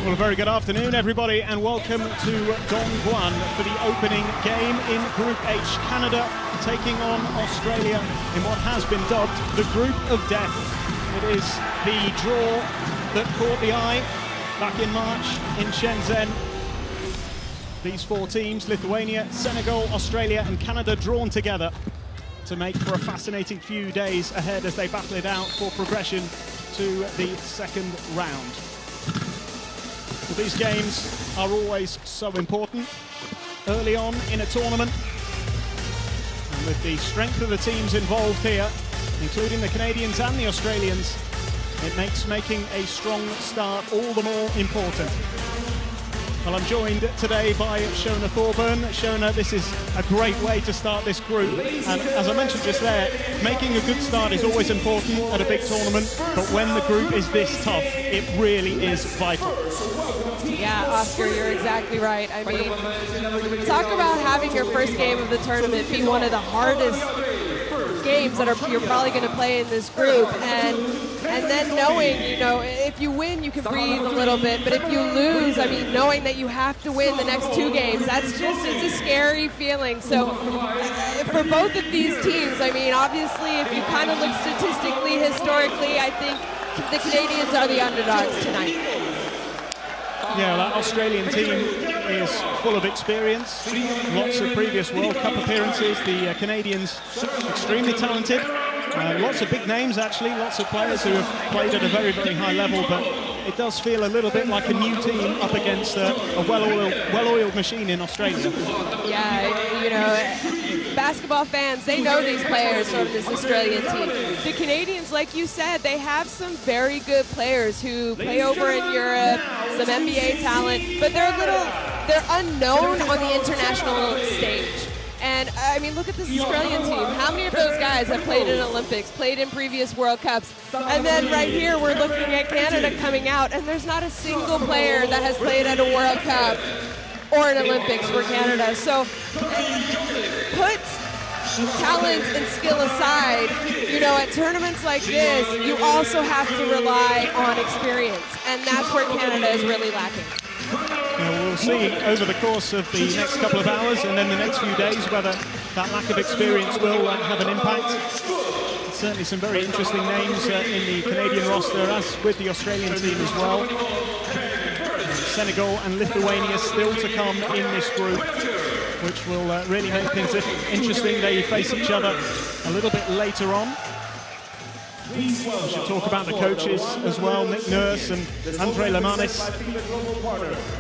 Well, a very good afternoon, everybody, and welcome to Dongguan for the opening game in Group H. Canada taking on Australia in what has been dubbed the Group of Death. It is the draw that caught the eye back in March in Shenzhen. These four teams, Lithuania, Senegal, Australia and Canada, drawn together to make for a fascinating few days ahead as they battle it out for progression to the second round. Well, these games are always so important early on in a tournament, and with the strength of the teams involved here, including the Canadians and the Australians, it makes making a strong start all the more important. Well, I'm joined today by Shona Thorburn. Shona, this is a great way to start this group, and as I mentioned just there, making a good start is always important at a big tournament, but when the group is this tough, it really is vital. Yeah, Oscar, you're exactly right. I mean, talk about having your first game of the tournament be one of the hardest games that you're probably going to play in this group, and then knowing, you know, if you win, you can breathe a little bit, but if you lose, I mean, knowing that you have to win the next two games, it's a scary feeling. So for both of these teams, I mean, obviously, if you kind of look statistically, historically, I think the Canadians are the underdogs tonight. Yeah, that Australian team is full of experience, lots of previous World Cup appearances. The Canadians, extremely talented, lots of big names actually, lots of players who have played at a very, very high level, but it does feel a little bit like a new team up against a well-oiled machine in Australia. Yeah, you know, basketball fans, they know these players from this Australian team. The Canadians, like you said, they have some very good players who play over in Europe, some NBA talent, but they're unknown on the international stage. And I mean, look at this Australian team. How many of those guys have played in Olympics, played in previous World Cups? And then right here, we're looking at Canada coming out, and there's not a single player that has played at a World Cup or an Olympics for Canada. So put talent and skill aside, you know, at tournaments like this, you also have to rely on experience, and that's where Canada is really lacking. We'll see over the course of the next couple of hours and then the next few days whether that lack of experience will have an impact. Certainly some very interesting names in the Canadian roster, as with the Australian team as well. Senegal and Lithuania still to come in this group, which will really make things interesting. They face each other a little bit later on. We should talk about the coaches as well, Nick Nurse and Andre Lemanis.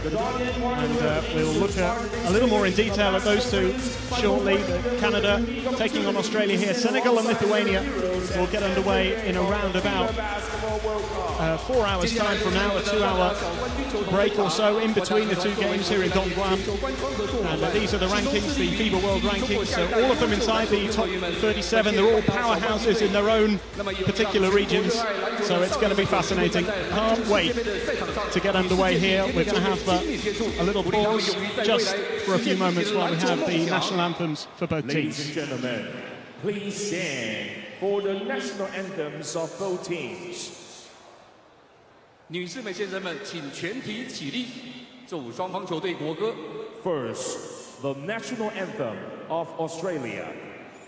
And we'll look at a little more in detail at those two shortly. Canada taking on Australia here. Senegal and Lithuania will get underway in around about 4 hours time from now, a 2-hour break or so in between the two games here in Dongguan. And these are the rankings, the FIBA World Rankings, so all of them inside the top 37. They're all powerhouses in their own particular regions, so it's going to be fascinating. Can't wait to get underway here. We're going to have a little pause just for a few moments while we have the national anthems for both teams. Ladies and gentlemen, please stand for the national anthems of both teams. 女士们、先生们，请全体起立，奏双方球队国歌。 First, the national anthem of Australia.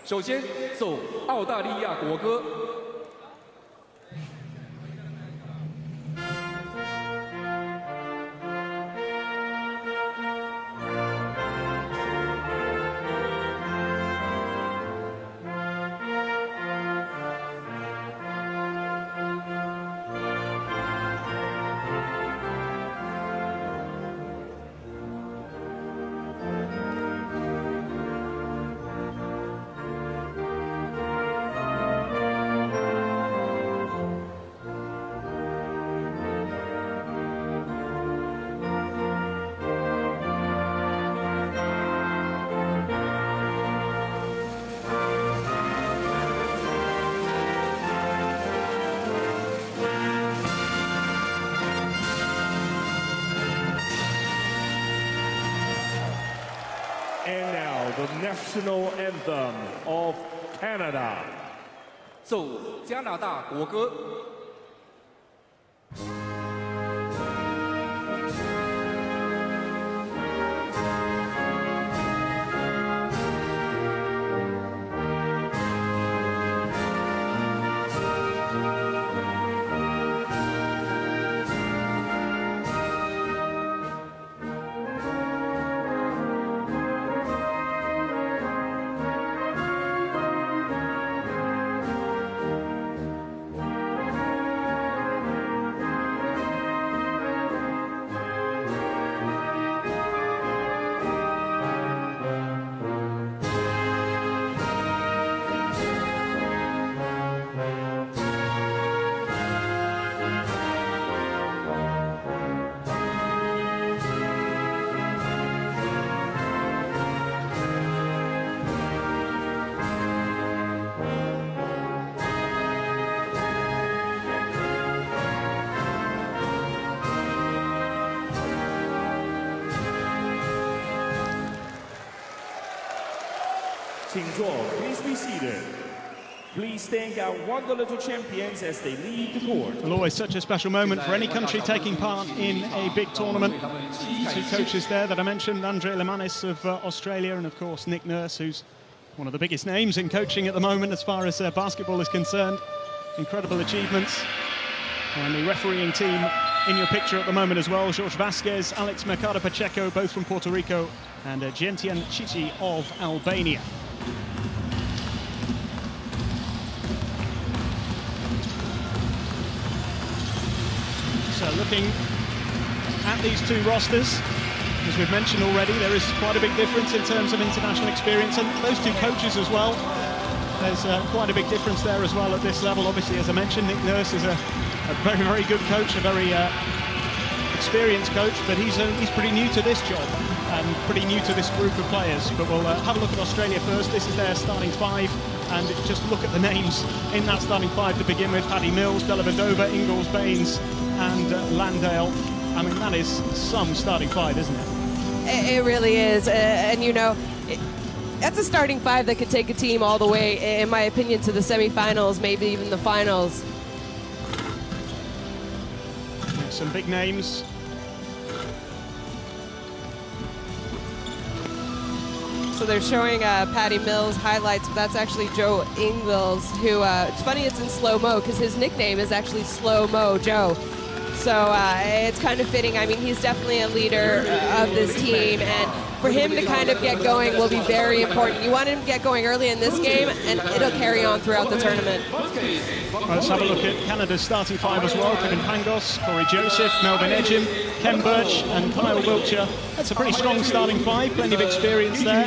首先奏澳大利亚国歌。And now, the national anthem of Canada. 奏加拿大国歌。请坐, please be seated. Please thank our wonderful champions as they leave the court. Well, always such a special moment for any country taking part in a big tournament. Two coaches there that I mentioned, Andre Lemanis of Australia, and of course Nick Nurse, who's one of the biggest names in coaching at the moment as far as basketball is concerned. Incredible achievements. And the refereeing team in your picture at the moment as well, Jorge Vasquez, Alex Mercado Pacheco, both from Puerto Rico, and Gentian Chichi of Albania. So looking at these two rosters, as we've mentioned already, there is quite a big difference in terms of international experience, and those two coaches as well. There's quite a big difference there as well at this level. Obviously, as I mentioned, Nick Nurse is a very, very good coach, a very experienced coach, but he's pretty new to this job and pretty new to this group of players. But we'll have a look at Australia first. This is their starting five, and just look at the names in that starting five to begin with. Paddy Mills, Dellavedova, Ingles, Baines, and Landale. I mean, that is some starting five, isn't it? It really is, and you know, that's a starting five that could take a team all the way, in my opinion, to the semifinals, maybe even the finals. Some big names. So they're showing Paddy Mills highlights, but that's actually Joe Ingles, who, it's funny it's in slow-mo because his nickname is actually Slow-Mo Joe. So it's kind of fitting. I mean, he's definitely a leader of this team, and for him to kind of get going will be very important. You want him to get going early in this game, and it'll carry on throughout the tournament. Let's have a look at Canada's starting five as well. Kevin Pangos, Corey Joseph, Melvin Ejim, Ken Birch, and Kyle Wiltshire. That's a pretty strong starting five, plenty of experience there.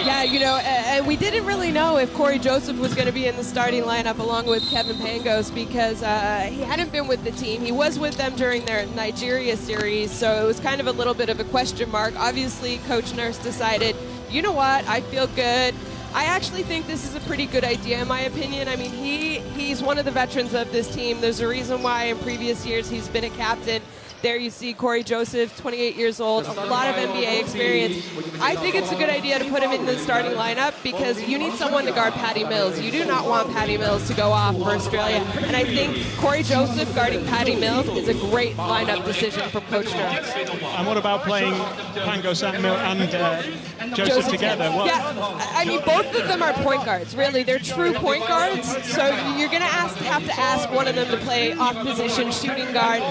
Yeah, you know, and we didn't really know if Corey Joseph was going to be in the starting lineup along with Kevin Pangos because he hadn't been with the team. He was with them during their Nigeria series, so it was kind of a little bit of a question mark. Obviously, Coach Nurse decided, you know what, I feel good. I actually think this is a pretty good idea in my opinion. I mean, he's one of the veterans of this team. There's a reason why in previous years he's been a captain. There you see Corey Joseph, 28 years old, a lot of NBA experience. I think it's a good idea to put him in the starting lineup because you need someone to guard Paddy Mills. You do not want Paddy Mills to go off for Australia. And I think Corey Joseph guarding Paddy Mills is a great lineup decision from Coach Nurse. And what about playing Pangos and Joseph together? Well, yeah, I mean, both of them are point guards, really. They're true point guards. So you're going to have to ask one of them to play off-position shooting guard.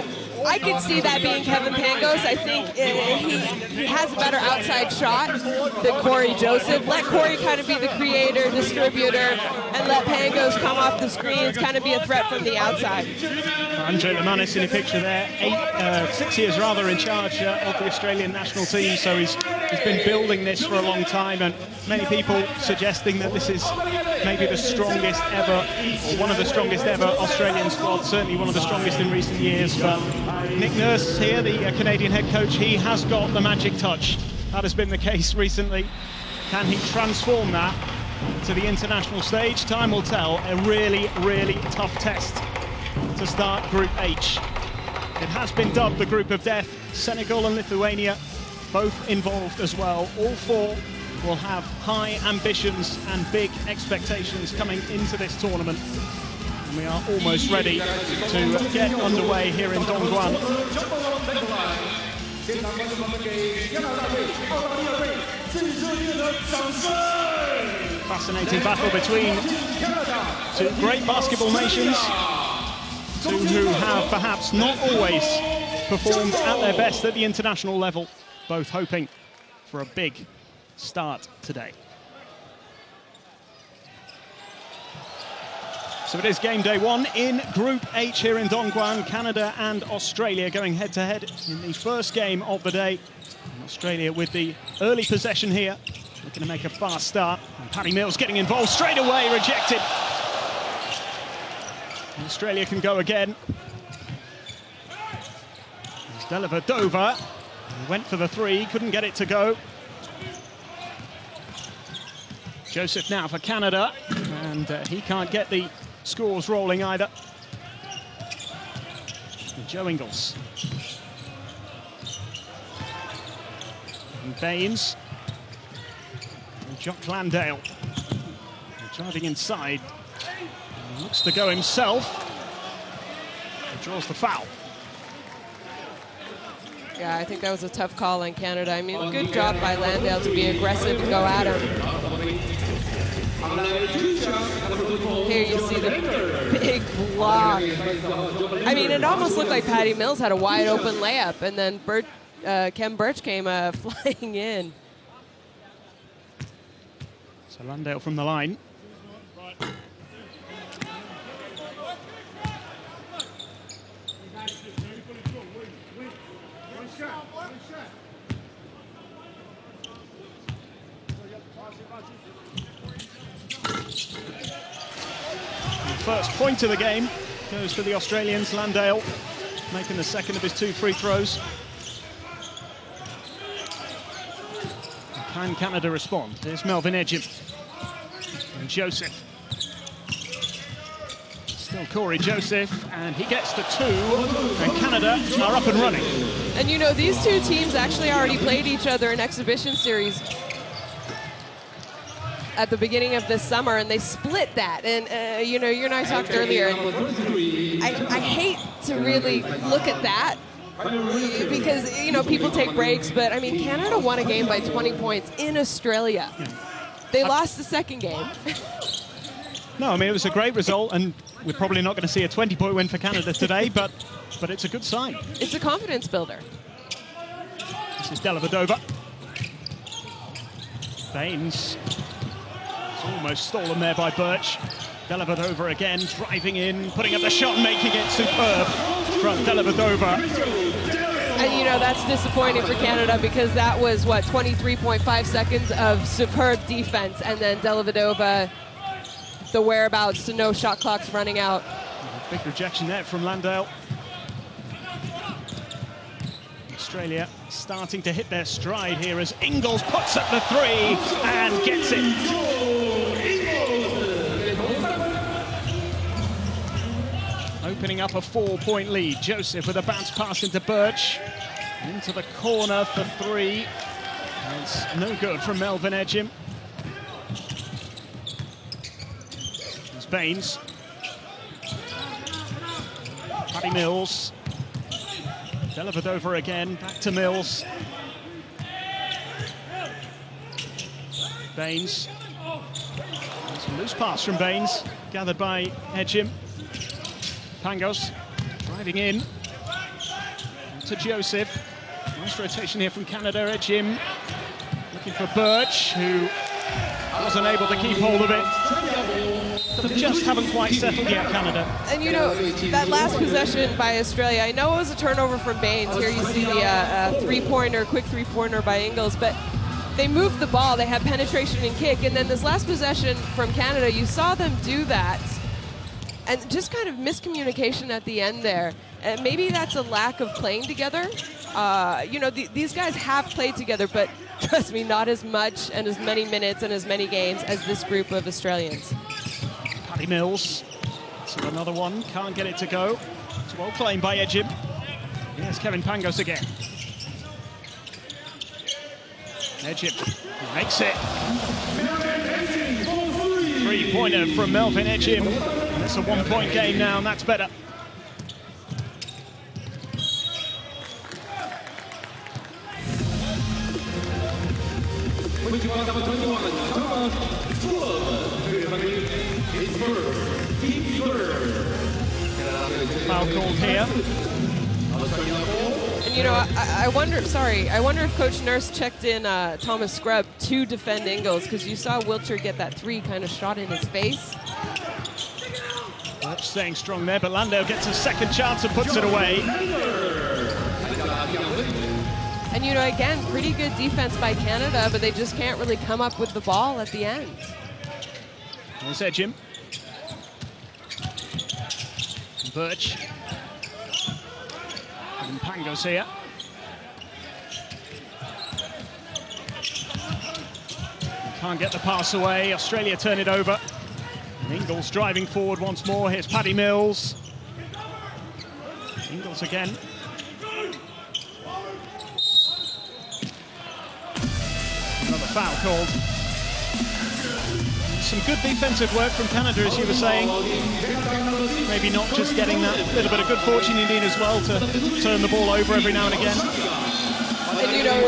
I could see that being Kevin Pangos. I think he has a better outside shot than Corey Joseph. Let Corey kind of be the creator, distributor, and let Pangos come off the screens, kind of be a threat from the outside. Andre Lemanis in a picture there, 6 years rather in charge of the Australian national team, so he's been building this for a long time, and many people suggesting that this is maybe the strongest ever, or one of the strongest ever Australian squads, certainly one of the strongest in recent years. But Nick Nurse here, the Canadian head coach, he has got the magic touch. That has been the case recently. Can he transform that to the international stage? Time will tell. A really, really tough test to start Group H. It has been dubbed the Group of Death. Senegal and Lithuania both involved as well. All four will have high ambitions and big expectations coming into this tournament. And we are almost ready to get underway here in Dongguan. Fascinating battle between two great basketball nations, two who have perhaps not always performed at their best at the international level, both hoping for a big start today. So it is game day one in Group H here in Dongguan. Canada and Australia going head-to-head in the first game of the day. And Australia with the early possession here, looking to make a fast start. And Paddy Mills getting involved straight away, rejected. And Australia can go again. Dellavedova went for the three, couldn't get it to go. Joseph now for Canada, and he can't get the scores rolling either. And Joe Ingles. And Baines. And Jock Landale driving inside. He looks to go himself. He draws the foul. Yeah, I think that was a tough call on Canada. I mean, good job by Landale to be aggressive and go at him. Here you see the big block. I mean, it almost looked like Patty Mills had a wide open layup, and then Kem Birch came flying in. So Landale from the line. First point of the game goes to the Australians. Landale making the second of his 2 free throws. Can Canada respond? Here's Melvin Ejim and Joseph. Still Corey Joseph, and he gets the 2, and Canada are up and running. And you know, these two teams actually already played each other in exhibition series at the beginning of this summer, and they split that. And you know, you and I talked earlier, and I hate to really look at that because, you know, people take breaks, but I mean, Canada won a game by 20 points in Australia. They lost the second game. No, I mean, it was a great result, and we're probably not going to see a 20-point win for Canada today, but it's a good sign. It's a confidence builder. This is Dellavedova. Baines. It's almost stolen there by Birch. Dellavedova again, driving in, putting up the shot and making it superb from Dellavedova. And you know, that's disappointing for Canada because that was, what, 23.5 seconds of superb defense, and then Dellavedova, the whereabouts to no shot clocks running out. Big rejection there from Landale. Australia starting to hit their stride here as Ingles puts up the 3 and gets it. Opening up a 4-point lead. Joseph with a bounce pass into Birch. Into the corner for 3. It's no good from Melvin Ejim. There's Baines. Paddy Mills. Dellavedova again, back to Mills. Baines. There's a loose pass from Baines, gathered by Ejim. Pangos driving in to Joseph. Nice rotation here from Canada. Ejim looking for Birch, who wasn't able to keep hold of it. They just haven't quite settled yet, Canada. And you know, that last possession by Australia, I know it was a turnover from Baines. Here you see the three-pointer, quick three-pointer by Ingles, but they moved the ball, they had penetration and kick, and then this last possession from Canada, you saw them do that. And just kind of miscommunication at the end there. And maybe that's a lack of playing together. You know, these guys have played together, but trust me, not as much and as many minutes and as many games as this group of Australians. Paddy Mills, so another one, can't get it to go. It's well played by Ejim. Here's Kevin Pangos again. Ejim makes it. 3-pointer from Melvin Ejim. It's a 1-point game now, and that's better. Foul called here. And you know, I wonder if Coach Nurse checked in Thomas Scrubb to defend Ingles, because you saw Wiltshire get that 3 kind of shot in his face. Birch staying strong there, but Landale gets a second chance and puts it away. And you know, again, pretty good defense by Canada, but they just can't really come up with the ball at the end. There's Ejim. Birch. And Pangos here. Can't get the pass away. Australia turn it over. And Ingles driving forward once more. Here's Paddy Mills. Ingles again. Another foul called. Some good defensive work from Canada, as you were saying. Maybe not just getting that little bit of good fortune you need as well to turn the ball over every now and again. And you know,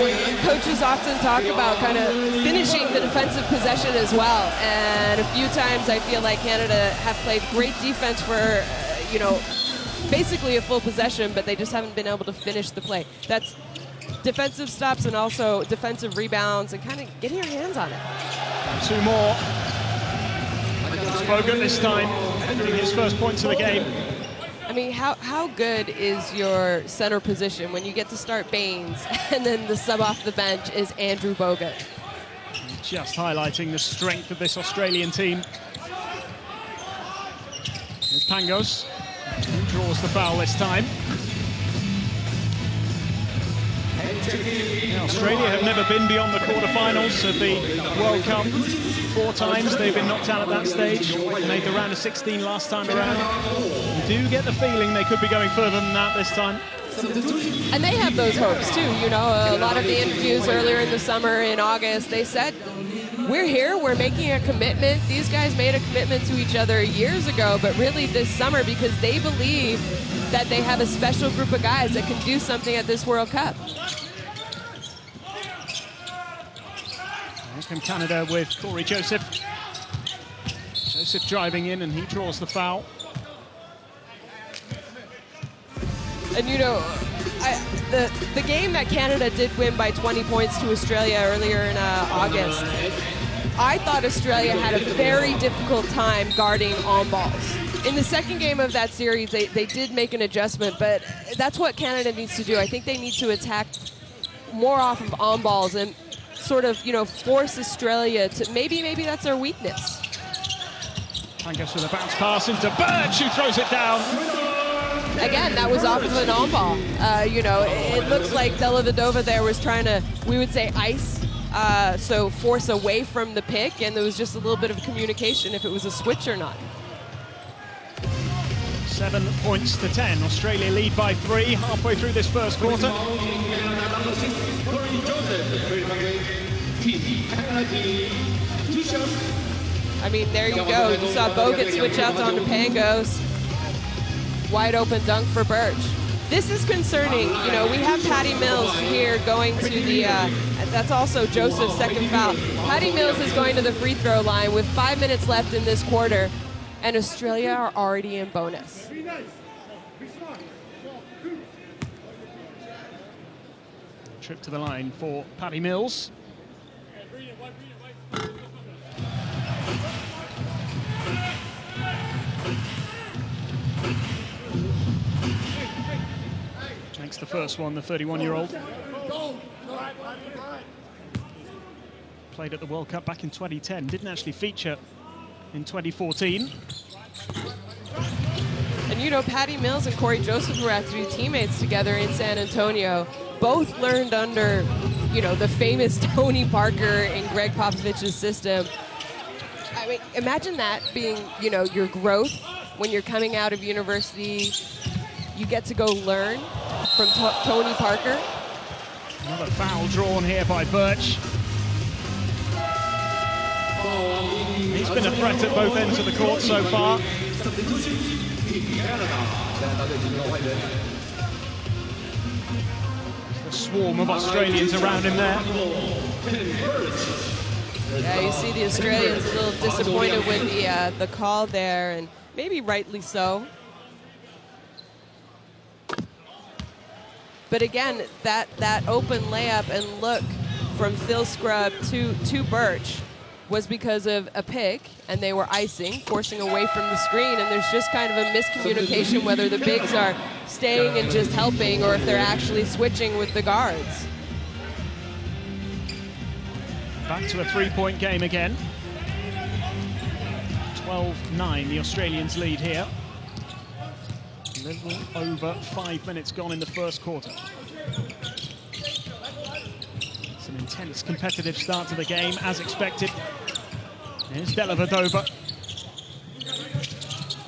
coaches often talk about kind of finishing the defensive possession as well. And a few times I feel like Canada have played great defense for, you know, basically a full possession, but they just haven't been able to finish the play. That's defensive stops and also defensive rebounds and kind of getting your hands on it. 2 more. It's Bogut this time, getting his first points of the game. I mean, how good is your center position when you get to start Baines and then the sub off the bench is Andrew Bogut? Just highlighting the strength of this Australian team. Here's Pangos, who draws the foul this time. Now, Australia have never been beyond the quarterfinals of the World Cup. 4 times they've been knocked out at that stage. Made the round of 16 last time around. You do get the feeling they could be going further than that this time. And they have those hopes too. You know, a lot of the interviews earlier in the summer in August, they said, we're here, we're making a commitment. These guys made a commitment to each other years ago, but really this summer because they believe that they have a special group of guys that can do something at this World Cup. Here comes Canada with Corey Joseph. Joseph driving in and he draws the foul. And you know, the game that Canada did win by 20 points to Australia earlier in August, I thought Australia had a very difficult time guarding on balls. In the second game of that series, they did make an adjustment, but that's what Canada needs to do. I think they need to attack more off of on balls and sort of, you know, force Australia to, maybe that's their weakness. Pangos with a bounce pass into Birch, who throws it down. Again, that was off of an on ball. You know, it looks like Dellavedova there was trying to, we would say, ice, so force away from the pick, and there was just a little bit of communication if it was a switch or not. 7 points to 10. Australia lead by 3 halfway through this first quarter. I mean, there you go. You saw Bogut switch out onto Pangos. Wide open dunk for Birch. This is concerning. You know, we have Patty Mills here going to the, that's also Joseph's second foul. Patty Mills is going to the free throw line with 5 minutes left in this quarter, and Australia are already in bonus. Trip to the line for Patty Mills. Makes the first one, the 31-year-old. Played at the World Cup back in 2010, didn't actually feature in 2014. And you know, Patty Mills and Corey Joseph were actually teammates together in San Antonio. Both learned under, you know, the famous Tony Parker and Greg Popovich's system. I mean, imagine that being, you know, your growth when you're coming out of university. You get to go learn from Tony Parker. Another foul drawn here by Birch. He's been a threat at both ends of the court so far. A swarm of Australians around him there. Yeah, you see the Australians a little disappointed with the call there, and maybe rightly so. But again, that open layup and look from Phil Scrubb to Birch was because of a pick, and they were icing, forcing away from the screen, and there's just kind of a miscommunication whether the bigs are staying and just helping or if they're actually switching with the guards. Back to a three-point game again. 12-9, the Australians lead here. A little over 5 minutes gone in the first quarter. It's an intense competitive start to the game, as expected. Here's Dellavedova.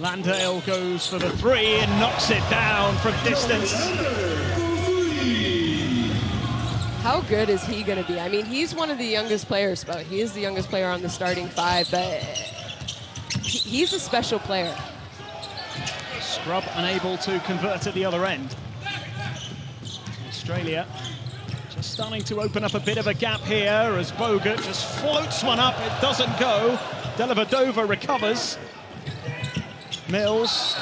Landale goes for the three and knocks it down from distance. How good is he going to be? I mean, he's one of the youngest players, but he is the youngest player on the starting five, but he's a special player. Scrub unable to convert at the other end. Australia just starting to open up a bit of a gap here as Bogut just floats one up. It doesn't go. Dellavedova recovers. Mills.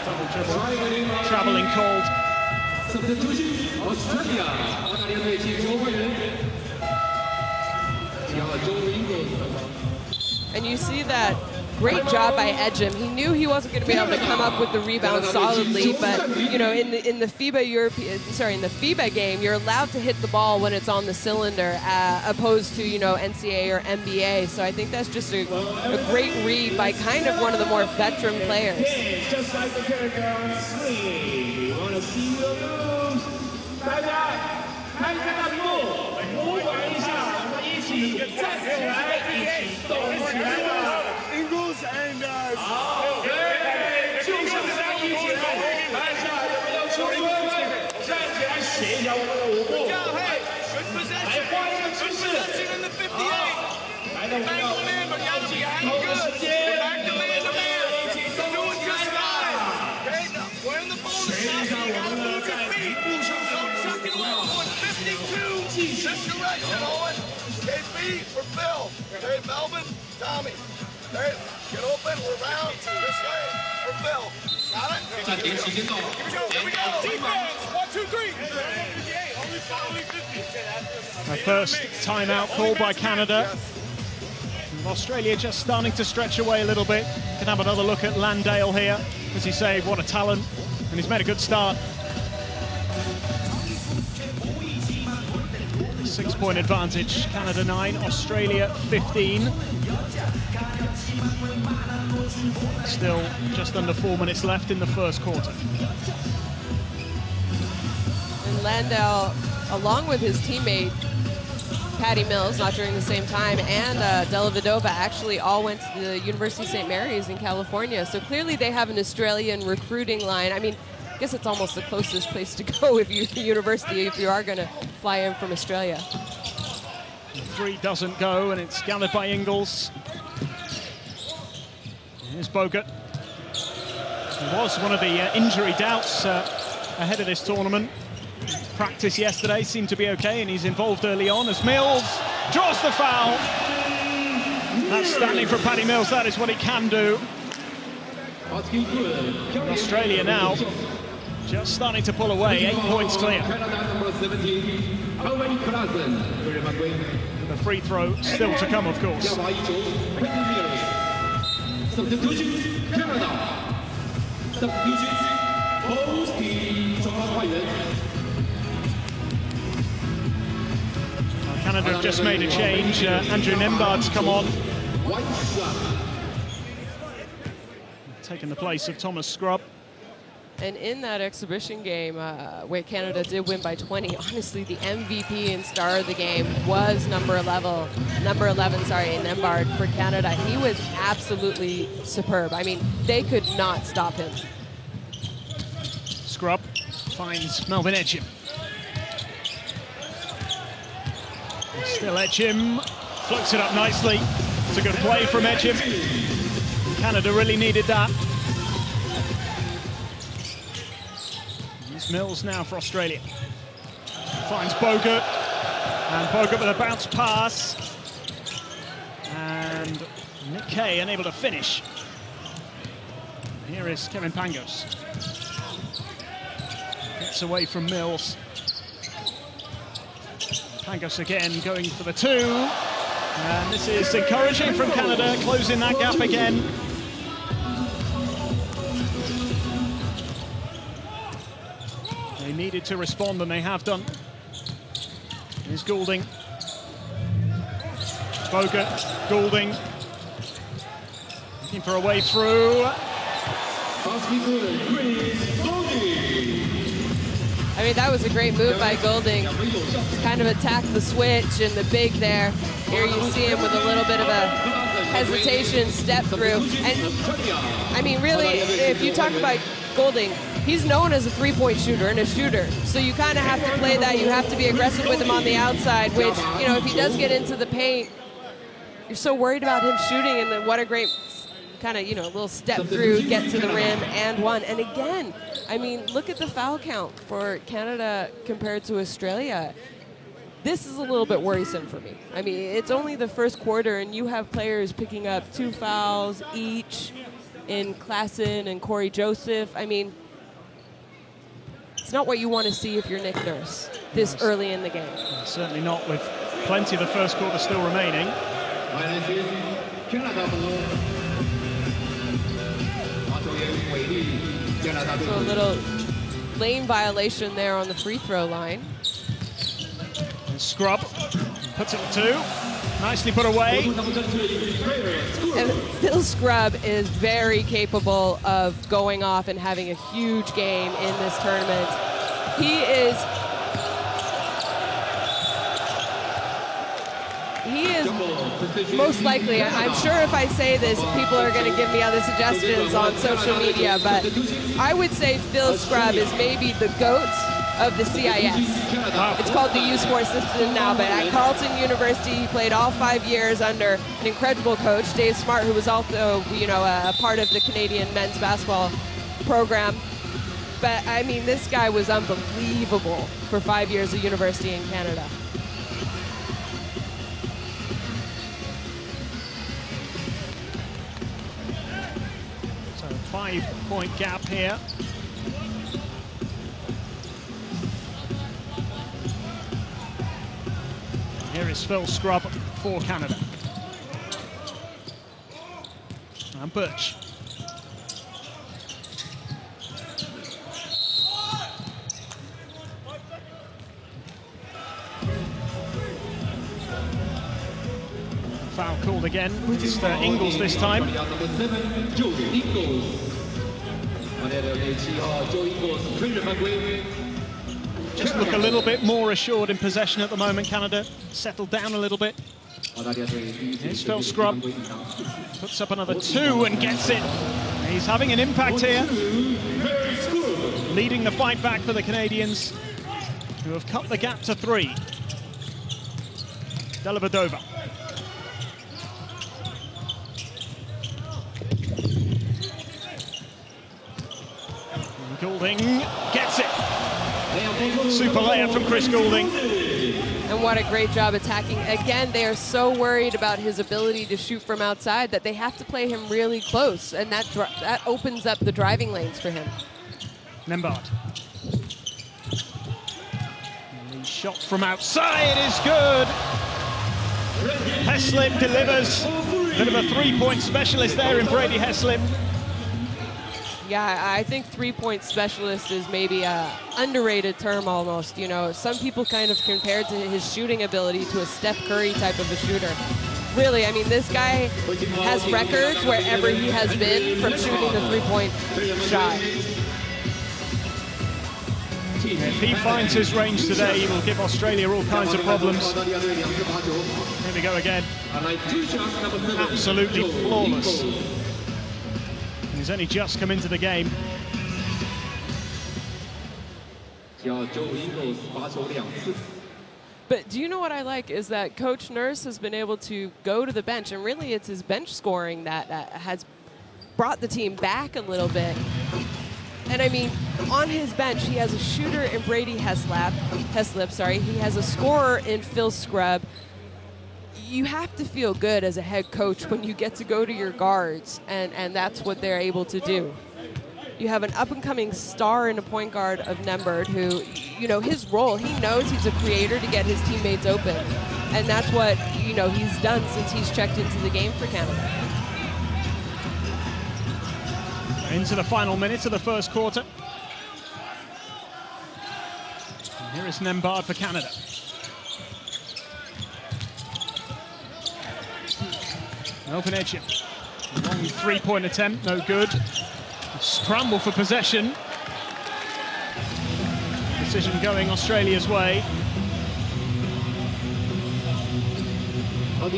Double dribble. Traveling cold. And you see that great job by Edgem. He knew he wasn't going to be able to come up with the rebound solidly, but you know, in the FIBA game, you're allowed to hit the ball when it's on the cylinder, opposed to, you know, NCAA or NBA. So I think that's just a great read by kind of one of the more veteran players. Just like the Paragon, we want to see your moves. 大家看看他模仿一下，我们一起站起来，一起动起来吧。Ingles and 就是在一起来，看一下有没有球员站起来写一下我们的舞步，来换一个姿势。来的朋友，投个时间，一起动起来吧。学一下我们的在底部上的舞步。 This direction, Owen. KP for Phil. Okay, Melvin, Tommy. Okay, get open. We're round. This way for Phil. Got it? Here we go. Defense. 1, 2, 3. Only 50. A first timeout called by Canada. Australia just starting to stretch away a little bit. Can have another look at Landale here. As you say, what a talent. And he's made a good start. 6-point advantage, Canada 9, Australia 15. Still just under 4 minutes left in the first quarter. And Landale, along with his teammate, Patty Mills, not during the same time, and Dellavedova actually all went to the University of St. Mary's in California. So clearly they have an Australian recruiting line. I mean, I guess it's almost the closest place to go if you're university, if you are going to fly in from Australia. Three doesn't go, and it's gathered by Ingles. Here's Bogut. He was one of the injury doubts ahead of this tournament. Practice yesterday seemed to be okay, and he's involved early on as Mills draws the foul. That's standing for Patty Mills. That is what he can do. And Australia now just starting to pull away, 8 points clear. The free throw still to come, of course. Canada have just made a change. Andrew Nembhard's come on. Taking the place of Thomas Scrub. And in that exhibition game, where Canada did win by 20, honestly, the MVP and star of the game was number 11, Nembhard for Canada. He was absolutely superb. I mean, they could not stop him. Scrub finds Melvin Edgem. Still Edgem, floats it up nicely. It's a good play from Edgem. Canada really needed that. It's Mills now for Australia. Finds Bogut, and Bogut with a bounce pass. And Nick Kay unable to finish. Here is Kevin Pangos. Gets away from Mills. Pangos again going for the two. And this is encouraging from Canada, closing that gap again. They needed to respond, and they have done. Here's Goulding. Bogut, Goulding. Looking for a way through. I mean, that was a great move by Goulding. Kind of attacked the switch and the big there. Here you see him with a little bit of a hesitation, step through. And I mean, really, if you talk about Goulding, he's known as a three-point shooter and a shooter. So you kind of have to play that. You have to be aggressive with him on the outside, which, you know, if he does get into the paint, you're so worried about him shooting, and then what a great kind of, you know, little step through, get to the rim, and one. And again, I mean, look at the foul count for Canada compared to Australia. This is a little bit worrisome for me. I mean, it's only the first quarter, and you have players picking up 2 fouls each in Klassen and Corey Joseph. I mean, it's not what you want to see if you're Nick Nurse this early in the game. Certainly not, with plenty of the first quarter still remaining. So a little lane violation there on the free throw line. And Scrub puts it 2. Nicely put away. And Phil Scrub is very capable of going off and having a huge game in this tournament. He is most likely, I'm sure if I say this, people are going to give me other suggestions on social media, but I would say Phil Scrub is maybe the GOAT of the CIS. It's called the U Sports system now, but at Carleton University, he played all 5 years under an incredible coach, Dave Smart, who was also, you know, a part of the Canadian men's basketball program. But I mean, this guy was unbelievable for 5 years of university in Canada. So 5-point gap here. Here is Phil Scrub for Canada. And Birch. Foul called again. It's Ingles this time. Just look a little bit more assured in possession at the moment, Canada. Settled down a little bit. Here's Phil Scrub. Puts up another 2 and gets it. He's having an impact here. Leading the fight back for the Canadians, who have cut the gap to 3. Dellavedova. Goulding gets it. Super layup from Chris Goulding. And what a great job attacking. Again, they are so worried about his ability to shoot from outside that they have to play him really close, and that opens up the driving lanes for him. Nembhard. And the shot from outside is good. Heslip delivers. Bit of a 3-point specialist there in Brady Heslip. Yeah, I think 3-point specialist is maybe a underrated term almost. You know, some people kind of compared to his shooting ability to a Steph Curry type of a shooter. Really, I mean, this guy has records wherever he has been from shooting the 3-point shot. If he finds his range today, he will give Australia all kinds of problems. Here we go again. Absolutely flawless. He's only just come into the game. But do you know what I like is that Coach Nurse has been able to go to the bench, and really it's his bench scoring that has brought the team back a little bit. And I mean, on his bench, he has a shooter in Brady Heslip. He has a scorer in Phil Scrub. You have to feel good as a head coach when you get to go to your guards, and that's what they're able to do. You have an up-and-coming star in a point guard of Nembhard who, you know, his role, he knows he's a creator to get his teammates open. And that's what, you know, he's done since he's checked into the game for Canada. Into the final minutes of the first quarter. And here is Nembhard for Canada. Open edge. Long 3-point attempt, no good. Scramble for possession. Decision going Australia's way. And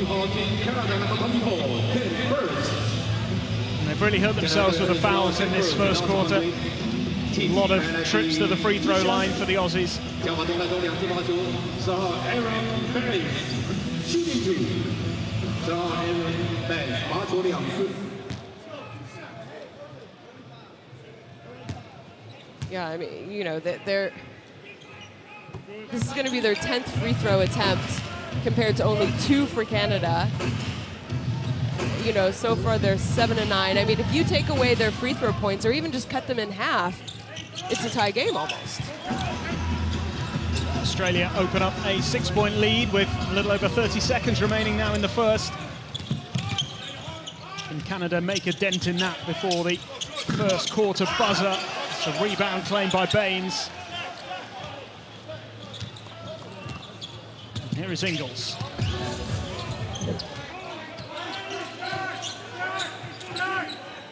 they've really hurt themselves with the fouls in this first quarter. A lot of trips to the free throw line for the Aussies. Yeah, I mean, you know, this is going to be their 10th free throw attempt compared to only 2 for Canada. You know, so far they're 7 and 9. I mean, if you take away their free throw points or even just cut them in half, it's a tie game almost. Australia open up a 6-point lead with a little over 30 seconds remaining now in the first. Can Canada make a dent in that before the first quarter buzzer? It's a rebound claimed by Baines. And here is Ingles.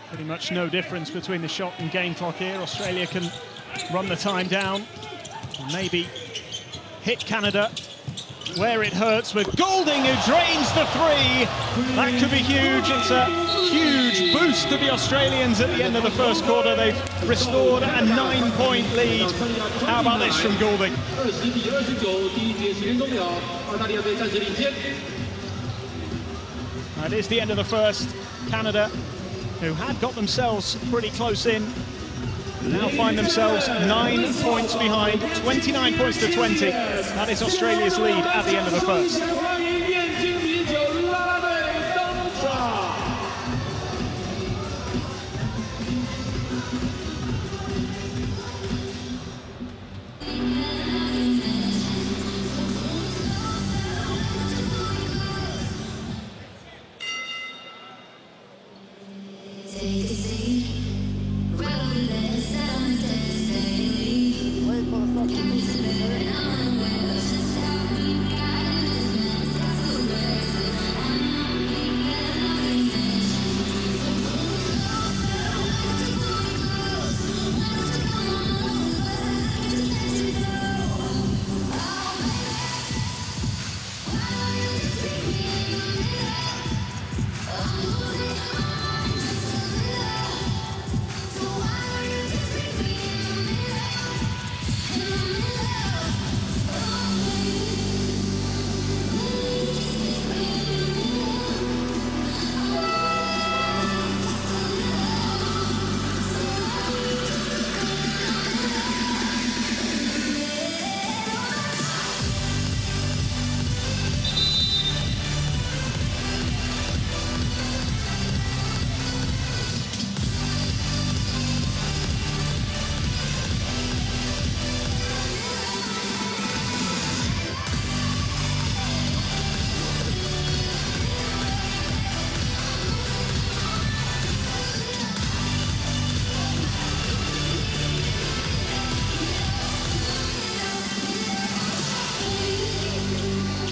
Pretty much no difference between the shot and game clock here. Australia can run the time down and maybe hit Canada where it hurts with Goulding, who drains the 3. That could be huge. It's a huge boost to the Australians at the end of the first quarter. They've restored a 9-point lead. How about this from Goulding? That is the end of the first. Canada, who had got themselves pretty close in, now find themselves 9 points behind, 29 points to 20. That is Australia's lead at the end of the first.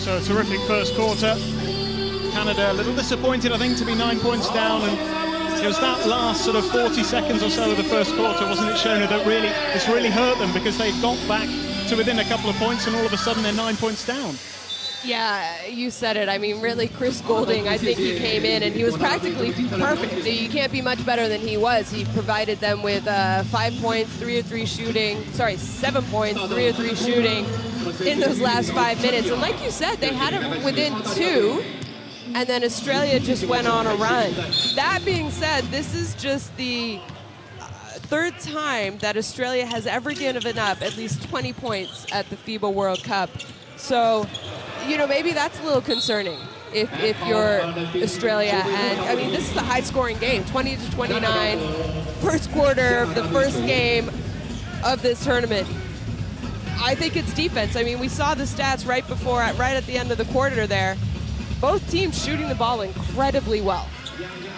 So a terrific first quarter. Canada a little disappointed, I think, to be 9 points down, and it was that last sort of 40 seconds or so of the first quarter, wasn't it, Shona, that this really hurt them, because they got back to within a couple of points and all of a sudden they're 9 points down. Yeah, You said it. I mean, really, Chris Goulding, I think he came in and he was practically perfect. You can't be much better than he was. He provided them with 5 points, 3 of 3 shooting. Sorry, 7 points, 3 of 3 shooting in those last 5 minutes. And like you said, they had him within 2, and then Australia just went on a run. That being said, this is just the third time that Australia has ever given up at least 20 points at the FIBA World Cup. So, you know, maybe that's a little concerning if you're Australia. And I mean, this is a high-scoring game, 20-29, first quarter of the first game of this tournament. I think it's defense. I mean, we saw the stats right at the end of the quarter there. Both teams shooting the ball incredibly well.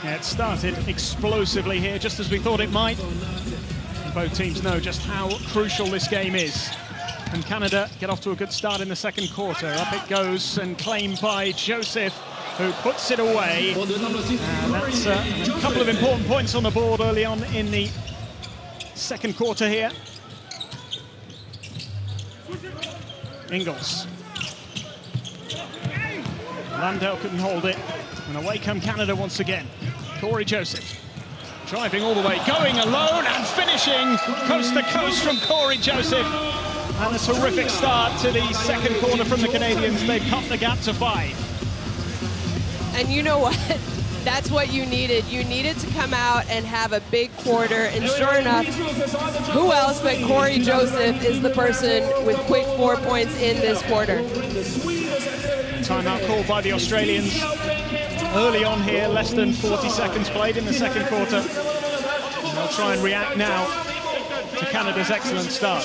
Yeah, it started explosively here, just as we thought it might. And both teams know just how crucial this game is. And Canada get off to a good start in the second quarter. Up it goes and claimed by Joseph, who puts it away. And that's a couple of important points on the board early on in the second quarter here. Ingles. Landell couldn't hold it. And away come Canada once again. Corey Joseph. Driving all the way, going alone and finishing coast to coast from Corey Joseph. And a terrific start to the second corner from the Canadians. They've cut the gap to 5. And you know what? That's what you needed. You needed to come out and have a big quarter. And sure enough, who else but Corey Joseph is the person with quick 4 points in this quarter. Timeout called by the Australians early on here, less than 40 seconds played in the second quarter. They'll try and react now to Canada's excellent start.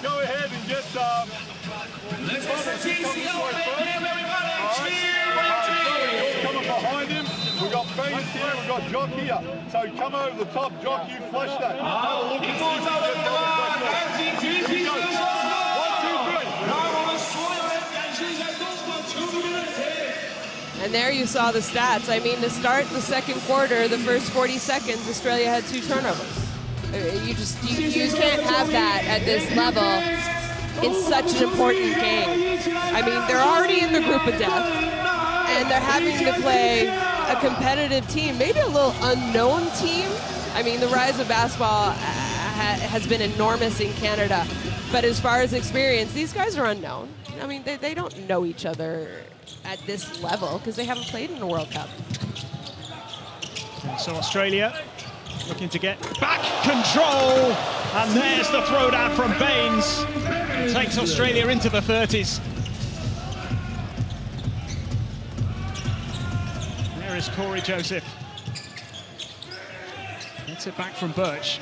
Go ahead and get let's coming behind him. We've got Beans here, we've got Jock here. So come over the top, Jock, you flash that. And there you saw the stats. I mean, to start the second quarter, the first 40 seconds, Australia had 2 turnovers. You can't have that at this level in such an important game. I mean, they're already in the group of death, and they're having to play a competitive team, maybe a little unknown team. I mean, the rise of basketball has been enormous in Canada, but as far as experience, these guys are unknown. I mean, they don't know each other at this level because they haven't played in the World Cup. So Australia looking to get back control, and there's the throwdown from Baines. It takes Australia into the 30s. There is Corey Joseph. Gets it back from Birch.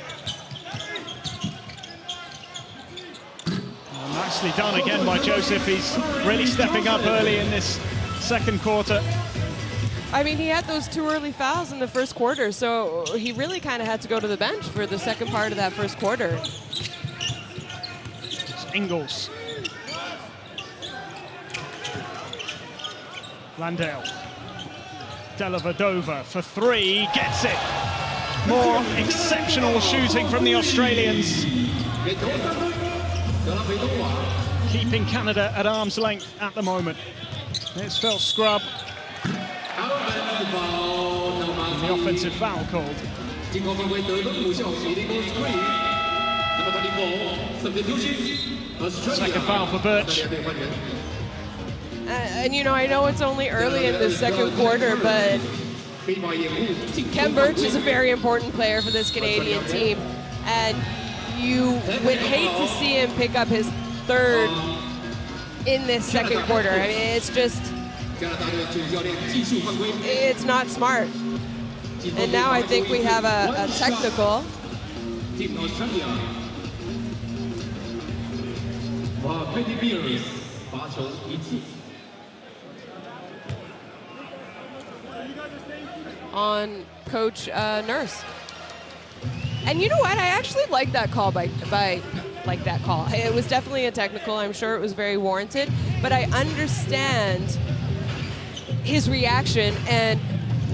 Oh, nicely done again by Joseph. He's really stepping up early in this second quarter. I mean, he had those 2 early fouls in the first quarter, so he really kind of had to go to the bench for the second part of that first quarter. It's Ingles. Landale. Dellavedova for 3, gets it. More exceptional shooting from the Australians. Keeping Canada at arm's length at the moment. It's Phil Scrub. The offensive foul called. Second foul for Birch. And you know, I know it's only early in the second quarter, but Kem Birch is a very important player for this Canadian team. And you would hate to see him pick up his 3rd in this second quarter. I mean, it's not smart. And now I think we have a technical. On Coach Nurse. And you know what? I actually like that call like that call. It was definitely a technical. I'm sure it was very warranted, but I understand his reaction, and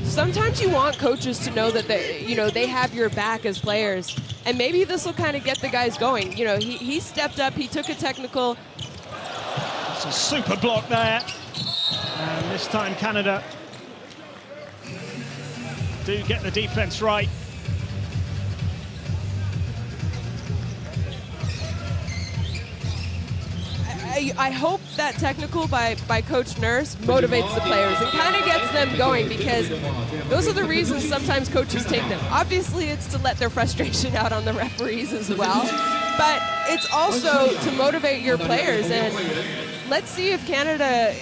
sometimes you want coaches to know that they have your back as players, and maybe this will kind of get the guys going. You know, he stepped up, he took a technical. It's a super block there, and this time Canada do get the defense right. I hope that technical by Coach Nurse motivates the players and kind of gets them going, because those are the reasons sometimes coaches take them. Obviously, it's to let their frustration out on the referees as well, but it's also to motivate your players. And let's see if Canada,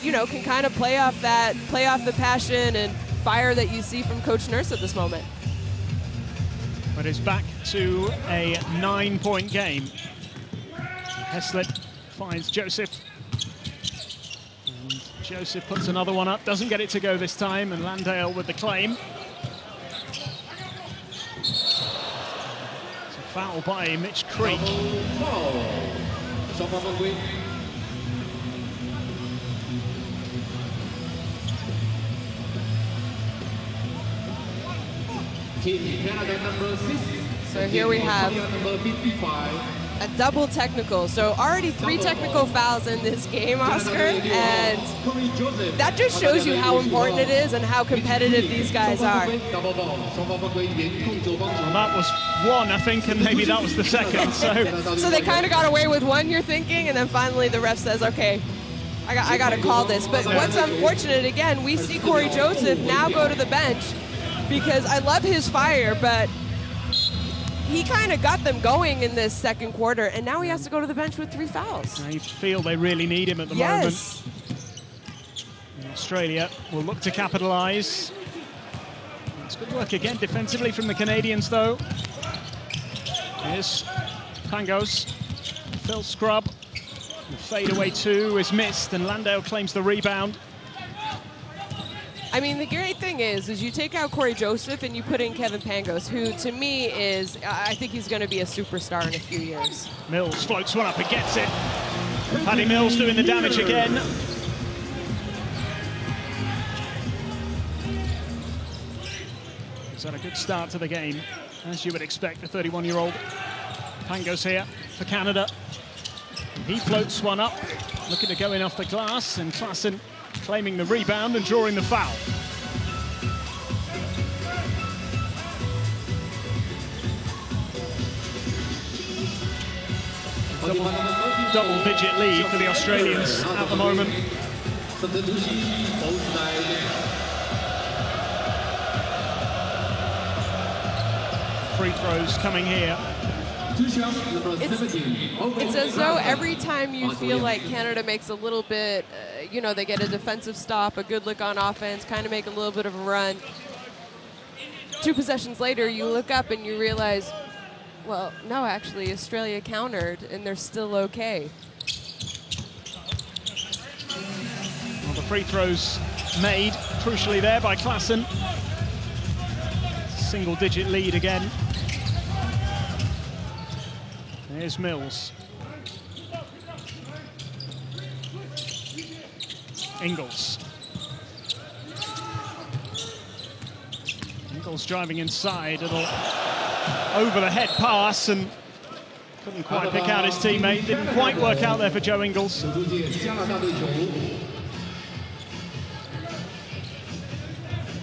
can kind of play off the passion and fire that you see from Coach Nurse at this moment. But it's back to a 9-point game. Heslett finds Joseph. And Joseph puts another one up, doesn't get it to go this time, and Landale with the claim. It's a foul by Mitch Creek. So here we have a double technical. So already 3 technical fouls in this game, Oscar, and that just shows you how important it is and how competitive these guys are. Well, that was one, I think, and maybe that was the second. So they kind of got away with one, you're thinking, and then finally the ref says, okay, I got to call this. But what's unfortunate, again, we see Corey Joseph now go to the bench because I love his fire, but he kind of got them going in this second quarter, and now he has to go to the bench with 3 fouls. I feel they really need him at the moment. And Australia will look to capitalize. It's good work again defensively from the Canadians, though. Here's Pangos. Phil Scrub. The fadeaway 2 is missed, and Landale claims the rebound. I mean, the great thing is you take out Corey Joseph and you put in Kevin Pangos, who to me is, I think he's going to be a superstar in a few years. Mills floats one up and gets it. Paddy Mills doing the damage again. He's had a good start to the game, as you would expect, the 31-year-old. Pangos here for Canada. He floats one up, looking to go in off the glass, and Klassen claiming the rebound and drawing the foul. Double-digit lead for the Australians at the moment. Free throws coming here. It's as though every time you feel like Canada makes a little bit, you know, they get a defensive stop, a good look on offense, kind of make a little bit of a run. 2 possessions later, you look up and you realize, well, no, actually, Australia countered, and they're still okay. Well, the free throws made, crucially there by Klassen. Single-digit lead again. Here's Mills. Ingles. Ingles driving inside. It'll over the head pass and couldn't quite pick out his teammate. Didn't quite work out there for Joe Ingles.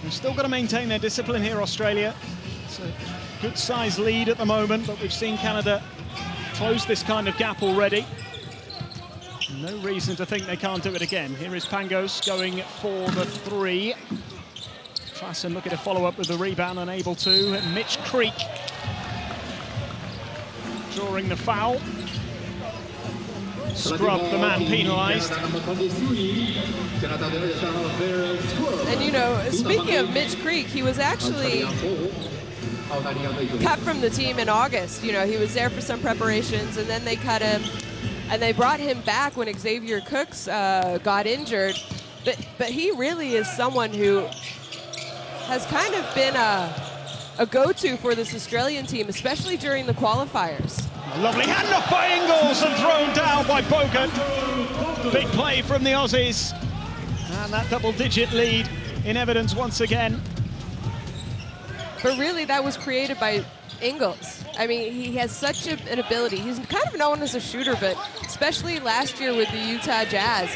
We've still got to maintain their discipline here, Australia. It's a good size lead at the moment, but we've seen Canada close this kind of gap already. No reason to think they can't do it again. Here is Pangos going for the 3. Klassen looking to follow up with the rebound, unable to. And Mitch Creek drawing the foul. Scrub, the man penalised. And you know, speaking of Mitch Creek, he was actually cut from the team in August. You know, he was there for some preparations, and then they cut him, and they brought him back when Xavier Cooks got injured. But he really is someone who has kind of been a go-to for this Australian team, especially during the qualifiers. Lovely handoff by Ingles and thrown down by Bogut. Big play from the Aussies. And that double-digit lead in evidence once again. But really, that was created by Ingles. I mean, he has such an ability. He's kind of known as a shooter, but especially last year with the Utah Jazz,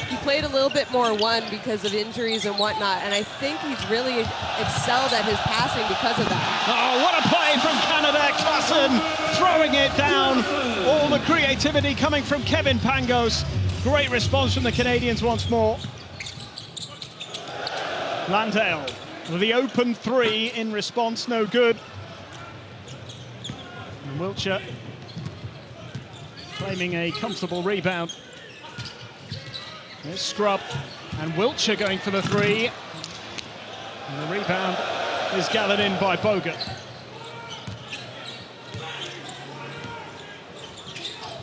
he played a little bit more one because of injuries and whatnot, and I think he's really excelled at his passing because of that. Oh, what a play from Canada. Klassen throwing it down. All the creativity coming from Kevin Pangos. Great response from the Canadians once more. Landale with the open 3 in response, no good. And Wiltshire claiming a comfortable rebound. There's Scrub and Wiltshire going for the 3. And the rebound is gathered in by Bogut.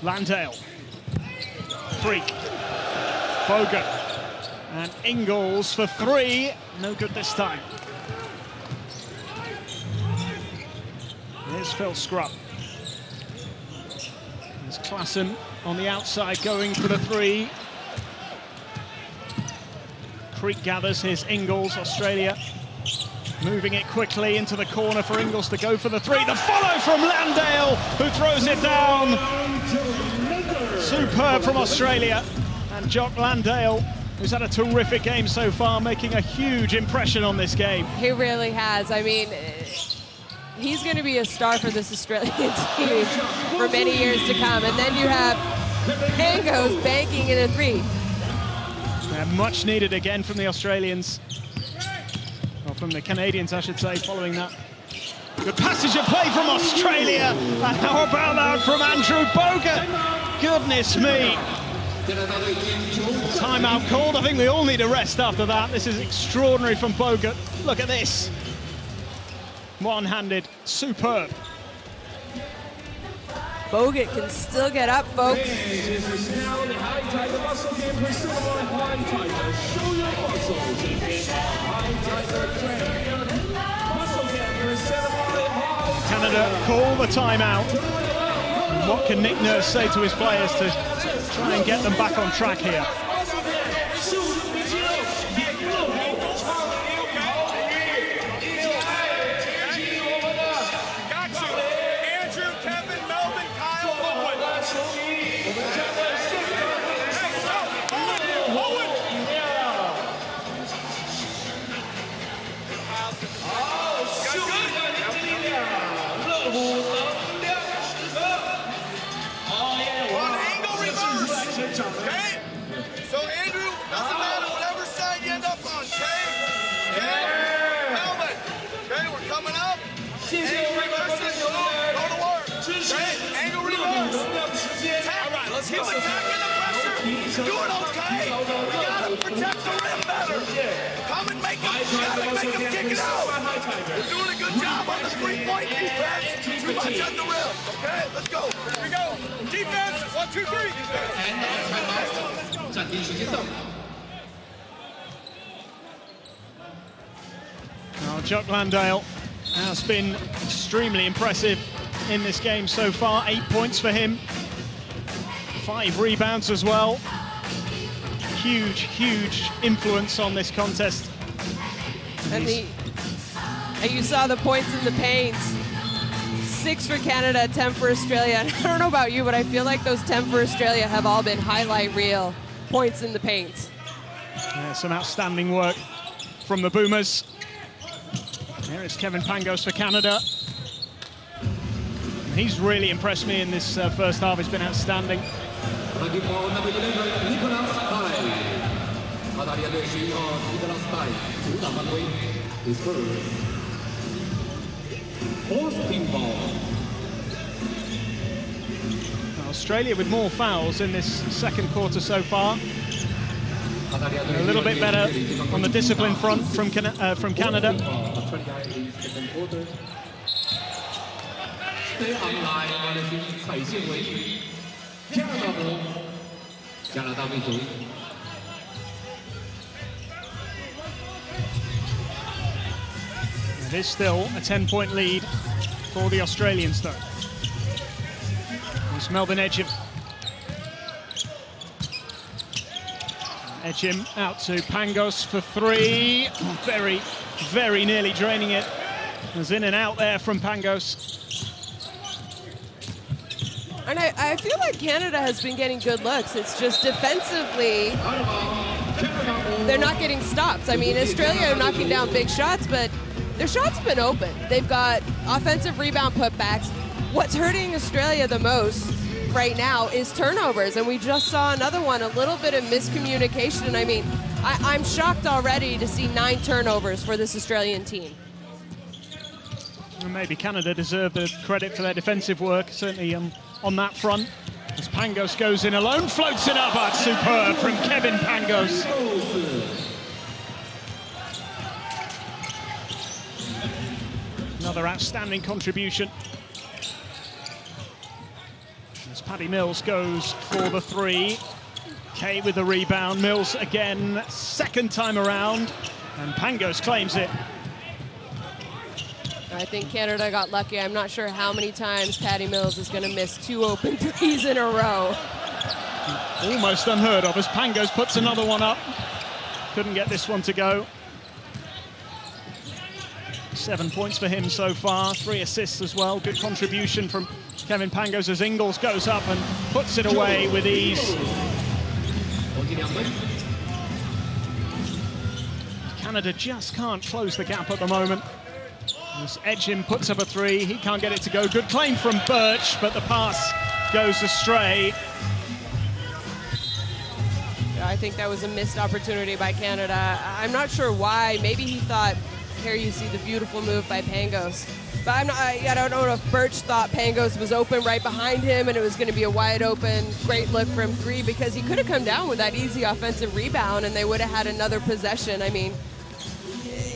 Landale. Freak. Bogut. And Ingles for 3. No good this time. Here's Phil Scrub. There's Klassen on the outside going for the 3. Creek gathers his Ingles, Australia Moving it quickly into the corner for Ingles to go for the three. The follow from Landale, who throws it down. Superb from Australia. And Jock Landale, who's had a terrific game so far, making a huge impression on this game. He really has. I mean, he's going to be a star for this Australian team for many years to come. And then you have Pangos banking in a three. Much needed again from the Australians. Well, from the Canadians, I should say, following that. Good passage of play from Australia. And how about that from Andrew Bogut? Goodness me. Timeout called. I think we all need a rest after that. This is extraordinary from Bogut. Look at this. One-handed, superb. Bogut can still get up, folks. Canada call the timeout. And what can Nick Nurse say to his players to try and get them back on track here? Doing okay. You gotta protect the rim better. Come and make them kick it out. We're doing a good job on the three-point defense. Too much at the rim. Okay, let's go. Here we go. Defense. 1, 2, 3. Now, Jock Landale has been extremely impressive in this game so far. 8 points for him. 5 rebounds as well. Huge influence on this contest. And you saw the points in the paint. 6 for Canada, 10 for Australia. And I don't know about you, but I feel like those 10 for Australia have all been highlight reel points in the paint. Yeah, some outstanding work from the Boomers. Here is Kevin Pangos for Canada. He's really impressed me in this first half. He's been outstanding. Australia with more fouls in this second quarter so far. A little bit better on the discipline front from Canada. It is still a 10-point lead for the Australians, though. It's Melvin Edgem. Edgem out to Pangos for 3. Very nearly draining it. There's in and out there from Pangos. And I feel like Canada has been getting good looks. It's just defensively, they're not getting stops. I mean, Australia are knocking down big shots, but their shots have been open. They've got offensive rebound putbacks. What's hurting Australia the most right now is turnovers, and we just saw another one, a little bit of miscommunication. And I mean, I'm shocked already to see 9 turnovers for this Australian team. And maybe Canada deserve the credit for their defensive work, certainly on that front. As Pangos goes in alone, floats it up. That's superb from Kevin Pangos. Another outstanding contribution. As Paddy Mills goes for the 3. Kay with the rebound. Mills again, second time around. And Pangos claims it. I think Canada got lucky. I'm not sure how many times Paddy Mills is going to miss 2 open threes in a row. Almost unheard of as Pangos puts another one up. Couldn't get this one to go. 7 points for him so far, 3 assists as well. Good contribution from Kevin Pangos as Ingles goes up and puts it away with ease. Canada just can't close the gap at the moment. As Edgin puts up a 3, he can't get it to go. Good claim from Birch, but the pass goes astray. I think that was a missed opportunity by Canada. I'm not sure why. Maybe he thought, here you see the beautiful move by Pangos. But I don't know if Birch thought Pangos was open right behind him and it was going to be a wide open, great look from 3, because he could have come down with that easy offensive rebound and they would have had another possession. I mean,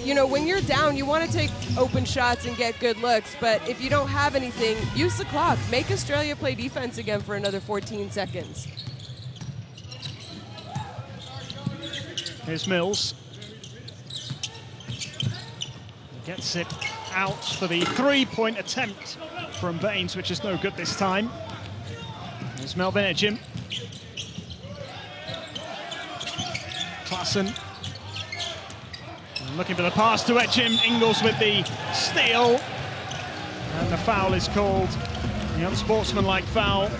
you know, when you're down, you want to take open shots and get good looks, but if you don't have anything, use the clock. Make Australia play defense again for another 14 seconds. Here's Mills. Gets it out for the 3-point attempt from Baines, which is no good this time. There's Melvin Edgin. Klassen. Looking for the pass to Edgin. Ingles with the steal. And the foul is called. The unsportsmanlike foul.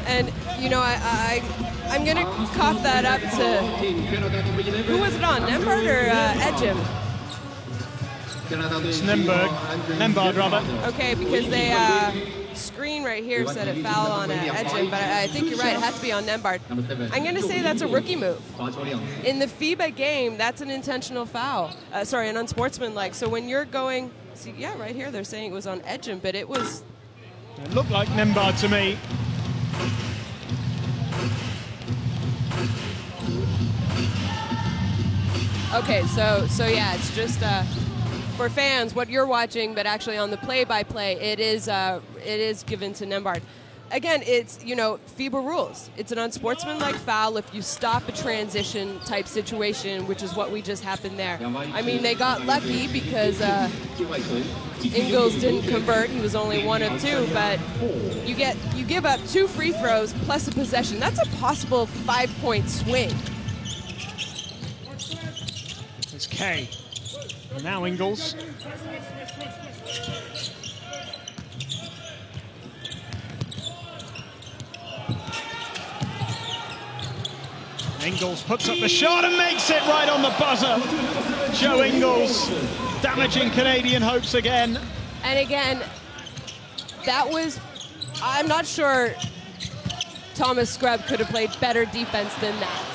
And, you know, I'm going to cough that up to, who was it on, Nembhard or Edgin? It's Nembhard rather. Okay, because they screen right here said it foul on Edgin, but I think you're right, it has to be on Nembhard. I'm going to say that's a rookie move. In the FIBA game, that's an intentional foul. Sorry, an unsportsmanlike. So when you're going, see, yeah, right here they're saying it was on Edgin, but it was... It looked like Nembhard to me. Okay, so yeah, it's just for fans what you're watching, but actually on the play-by-play, it is given to Nembhard. Again, it's, you know, FIBA rules. It's an unsportsmanlike foul if you stop a transition type situation, which is what we just happened there. I mean, they got lucky because Ingles didn't convert. He was only 1 of 2, but you give up 2 free throws plus a possession. That's a possible 5-point swing. It's Kay. And now Ingles. Ingles puts up the shot and makes it right on the buzzer. Joe Ingles damaging Canadian hopes again. And again, that was, I'm not sure Thomas Scrubb could have played better defense than that.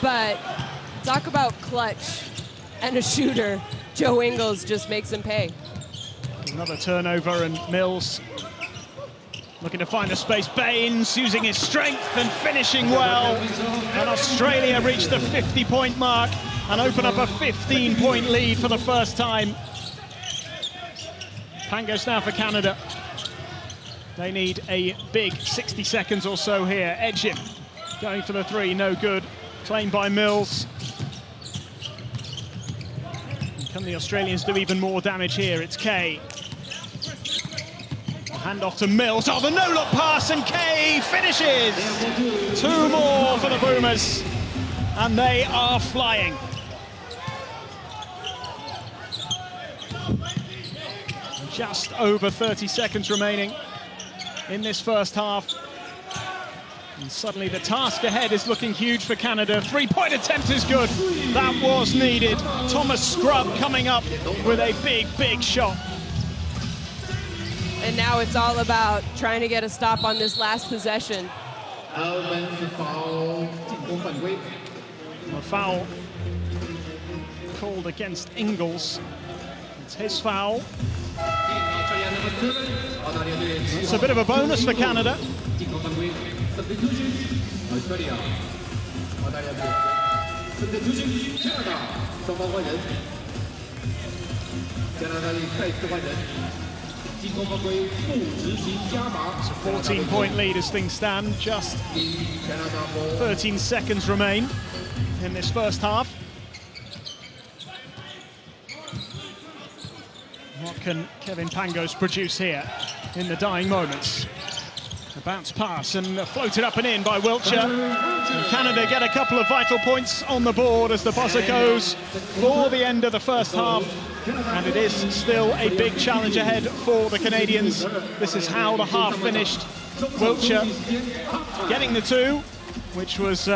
But talk about clutch and a shooter. Joe Ingles just makes him pay. Another turnover, and Mills looking to find the space. Baines using his strength and finishing well. And Australia reached the 50-point mark and open up a 15-point lead for the first time. Pangos now for Canada. They need a big 60 seconds or so here. Edgin going for the 3, no good. Claimed by Mills. Can the Australians do even more damage here? It's Kay. Hand off to Mills. Oh, the no-look pass, and Kay finishes! 2 more for the Boomers, and they are flying. Just over 30 seconds remaining in this first half. And suddenly the task ahead is looking huge for Canada. 3-point attempt is good. That was needed. Thomas Scrubb coming up with a big, big shot. And now it's all about trying to get a stop on this last possession. A foul called against Ingles. It's his foul. It's a bit of a bonus for Canada. It's a 14-point lead as things stand. Just 13 seconds remain in this first half. What can Kevin Pangos produce here in the dying moments? A bounce pass and floated up and in by Wiltshire. And Canada get a couple of vital points on the board as the buzzer goes for the end of the first half. and it is still a big challenge ahead for the Canadians. This is how the half finished. Wiltshire getting the 2, which was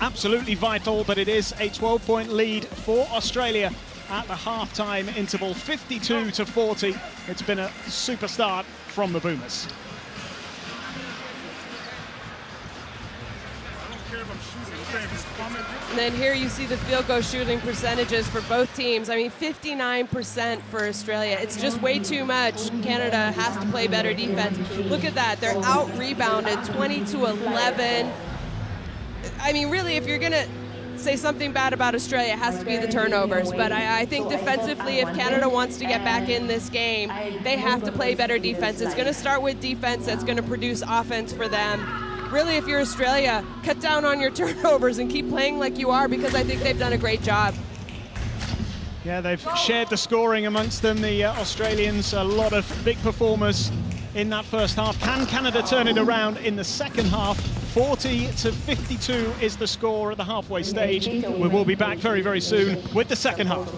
absolutely vital, but it is a 12-point lead for Australia at the half-time interval, 52-40. It's been a super start from the Boomers. And then here you see the field goal shooting percentages for both teams. I mean, 59% for Australia. It's just way too much. Canada has to play better defense. Look at that. They're out-rebounded 20-11. I mean, really, if you're going to say something bad about Australia, it has to be the turnovers. But I think defensively, if Canada wants to get back in this game, they have to play better defense. It's going to start with defense that's going to produce offense for them. Really, if you're Australia, cut down on your turnovers and keep playing like you are, because I think they've done a great job. Yeah, they've shared the scoring amongst them, the Australians. A lot of big performers in that first half. Can Canada turn it around in the second half? 40-52 is the score at the halfway stage. We will be back very, very soon with the second half.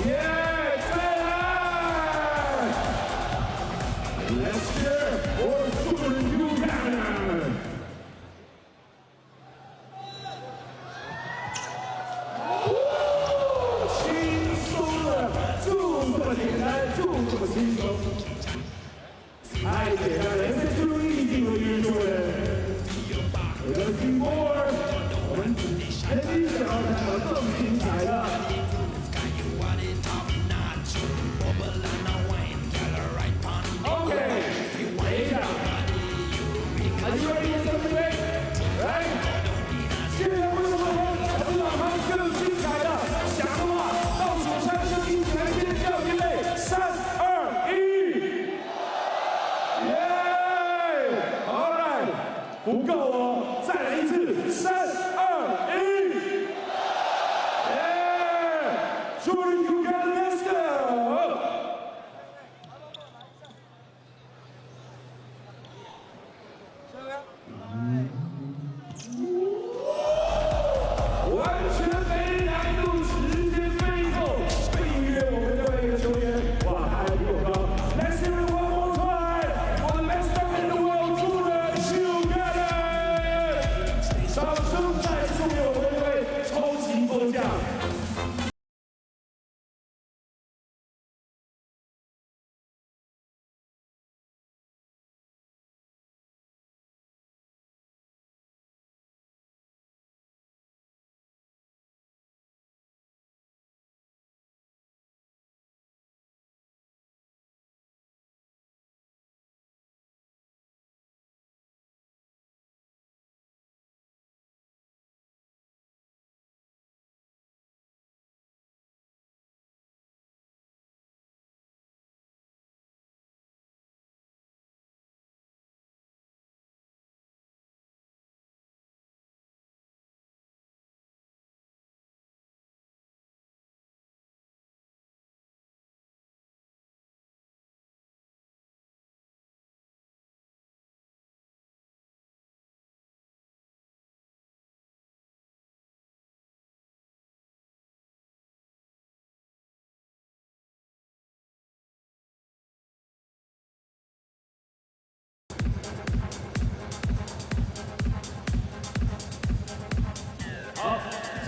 Yeah!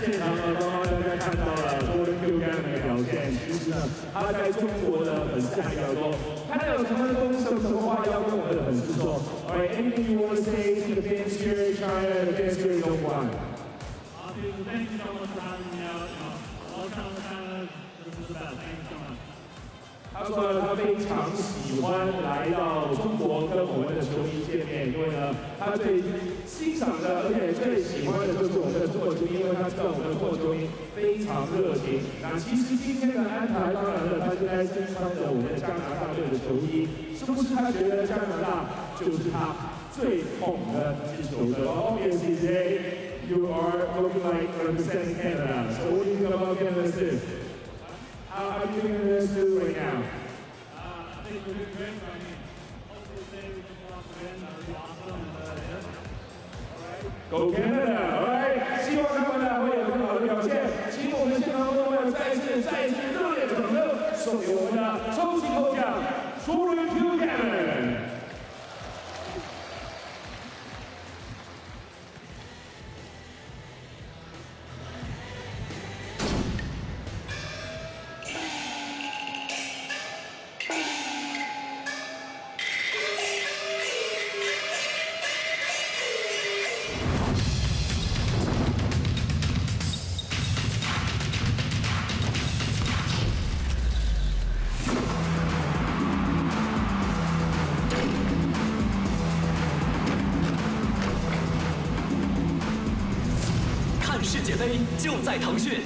现场呢，刚刚大家看到了Golden Q Gannon 的表现。其实呢，他在中国的粉丝还比较多。看到有什么话要跟我们的粉丝说 ？Alright, anything you want to say to the fans here in China, the fans here in Dongguan? Thank you so much for having me out. All China fans, this is the best. Thank you so much. 他说他非常喜欢来到中国跟我们的球迷见面，因为呢，他最欣赏的而且最喜欢的就是我们的中国球迷，因为他知道我们的中国球迷非常热情。那其实今天的安排，当然了，他现在身穿着我们的加拿大队的球衣，是不是他觉得加拿大就是他最捧的一支球队 ？Obviously today you are looking like representing Canada. So what do you think about Canada too? How are you doing this right now? I think we're doing great. I mean, hopefully today we can pull off the win. That would be awesome. Go Canada! Alright， 希望他们呢会有更好的表现，请我们现场观众再一次热烈的掌声，送给我们的超级头奖Golden Q Gannon。世界杯就在腾讯。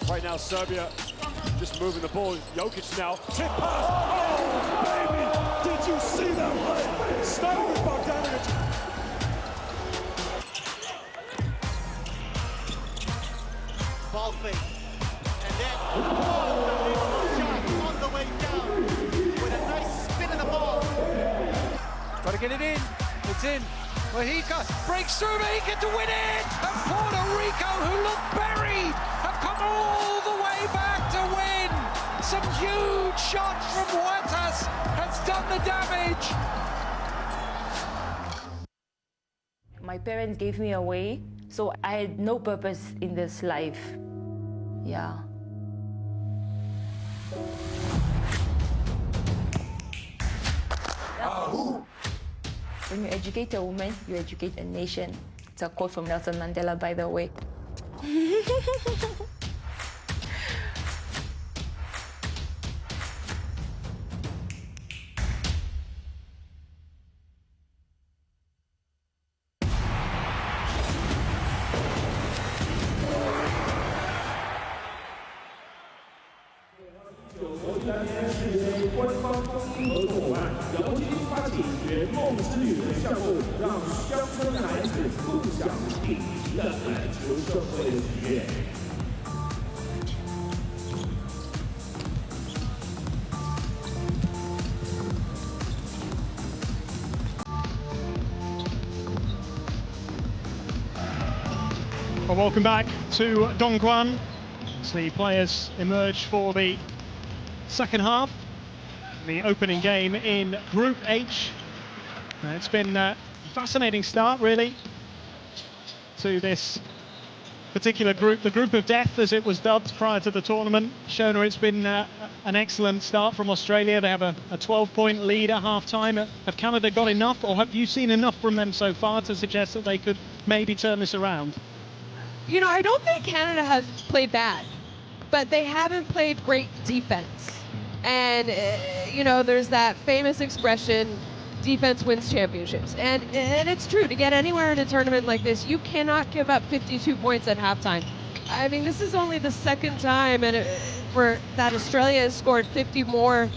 Right now, Serbia just moving the ball. Jokic now. Tip pass. Oh, baby! Did you see that play? Starting with Bogdanovic. Ball fake. And then, unbelievable shot on the way down with a nice spin of the ball. Got to get it in. It's in. Well, he breaks through, but he gets to win it. And Puerto Rico, who looked buried, have come all the way back to win. Some huge shots from Huertas has done the damage. My parents gave me away, so I had no purpose in this life. Yeah. When you educate a woman, you educate a nation. It's a quote from Nelson Mandela, by the way. Well, welcome back to Dongguan as the players emerge for the second half, the opening game in Group H. It's been a fascinating start, really, to this particular group, the group of death as it was dubbed prior to the tournament. Shona, it's been an excellent start from Australia. They have a 12-point lead at half-time. Have Canada got enough, or have you seen enough from them so far to suggest that they could maybe turn this around? You know, I don't think Canada has played bad, but they haven't played great defense. And, you know, there's that famous expression, defense wins championships. And it's true, to get anywhere in a tournament like this, you cannot give up 52 points at halftime. I mean, this is only the second time where that Australia has scored 50 more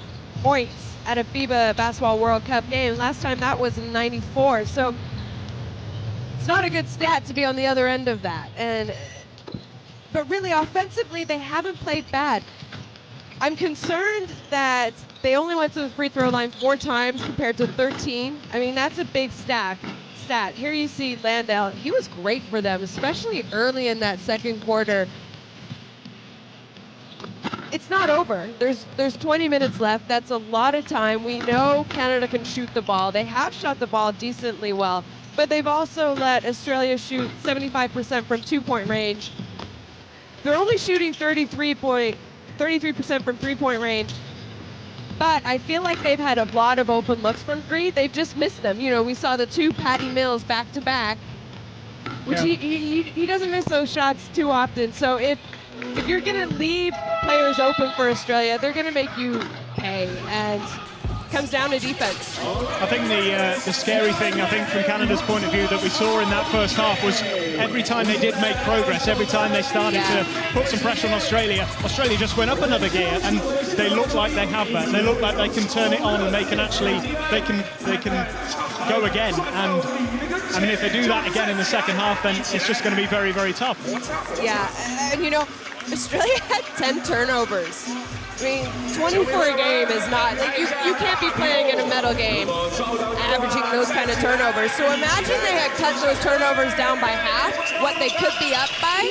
points at a FIBA Basketball World Cup game. Last time that was in '94. So it's not a good stat to be on the other end of that. But really, offensively, they haven't played bad. I'm concerned that they only went to the free throw line 4 times compared to 13. I mean, that's a big stat. Here you see Landale. He was great for them, especially early in that second quarter. It's not over. There's 20 minutes left. That's a lot of time. We know Canada can shoot the ball. They have shot the ball decently well, but they've also let Australia shoot 75% from 2-point range. They're only shooting 33% from 3-point range, but I feel like they've had a lot of open looks from 3. They've just missed them. You know, we saw the 2 Patty Mills back to back, which he doesn't miss those shots too often. So if you're going to leave players open for Australia, they're going to make you pay, and it comes down to defense. I think the scary thing, I think, from Canada's point of view that we saw in that first half was every time they did make progress, every time they started to put some pressure on Australia, Australia just went up another gear, and they look like they have that. They look like they can turn it on, and they can actually, they can go again. And I mean, if they do that again in the second half, then it's just going to be very, very tough. Yeah, and you know, Australia had 10 turnovers. I mean, 20 for a game is not, like, you can't be playing in a medal game averaging those kind of turnovers. So imagine they had cut those turnovers down by half, what they could be up by.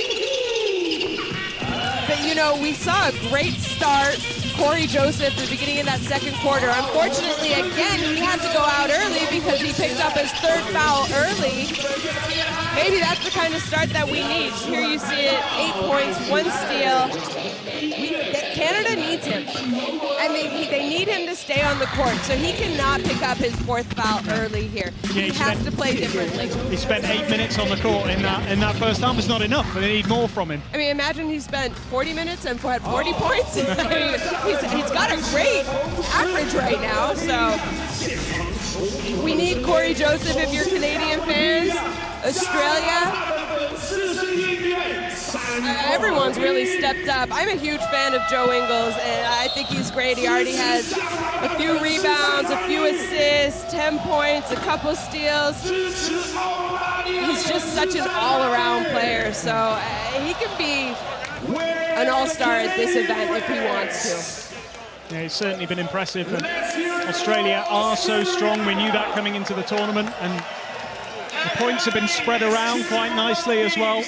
But, you know, we saw a great start. Corey Joseph at the beginning of that second quarter. Unfortunately, again, he had to go out early because he picked up his 3rd foul early. Maybe that's the kind of start that we need. Here you see it, 8 points, 1 steal. Canada needs him. I mean, they need him to stay on the court, so he cannot pick up his 4th foul early here. He has to play differently. He spent 8 minutes on the court in that first half. It's not enough. They need more from him. I mean, imagine he spent 40 minutes and had 40 points. I mean, he's got a great average right now, so we need Corey Joseph if you're Canadian fans. Australia, everyone's really stepped up. I'm a huge fan of Joe Ingles, and I think he's great. He already has a few rebounds, a few assists, 10 points, a couple steals. He's just such an all-around player, so he can be an all-star at this event if he wants to. Yeah, he's certainly been impressive. And Australia are so strong. We knew that coming into the tournament, and the points have been spread around quite nicely as well.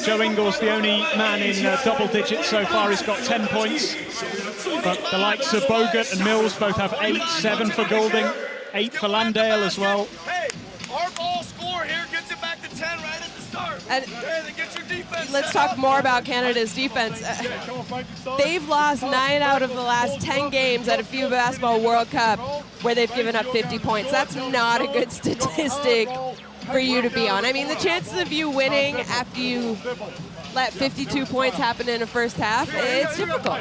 Joe Ingles, the only man in double digits so far, he's got 10 points. But the likes of Bogut and Mills both have 8, 7 for Goulding, 8 for Landale as well. Hey, our ball score here gets it back to 10 right at the start. And then get your defense. Let's talk more about Canada's defense. They've lost 9 out of the last 10 games at a FIBA Basketball World Cup where they've given up 50 points. That's not a good statistic for you to be on. I mean, the chances of you winning after you let 52 points happen in a first half, it's difficult,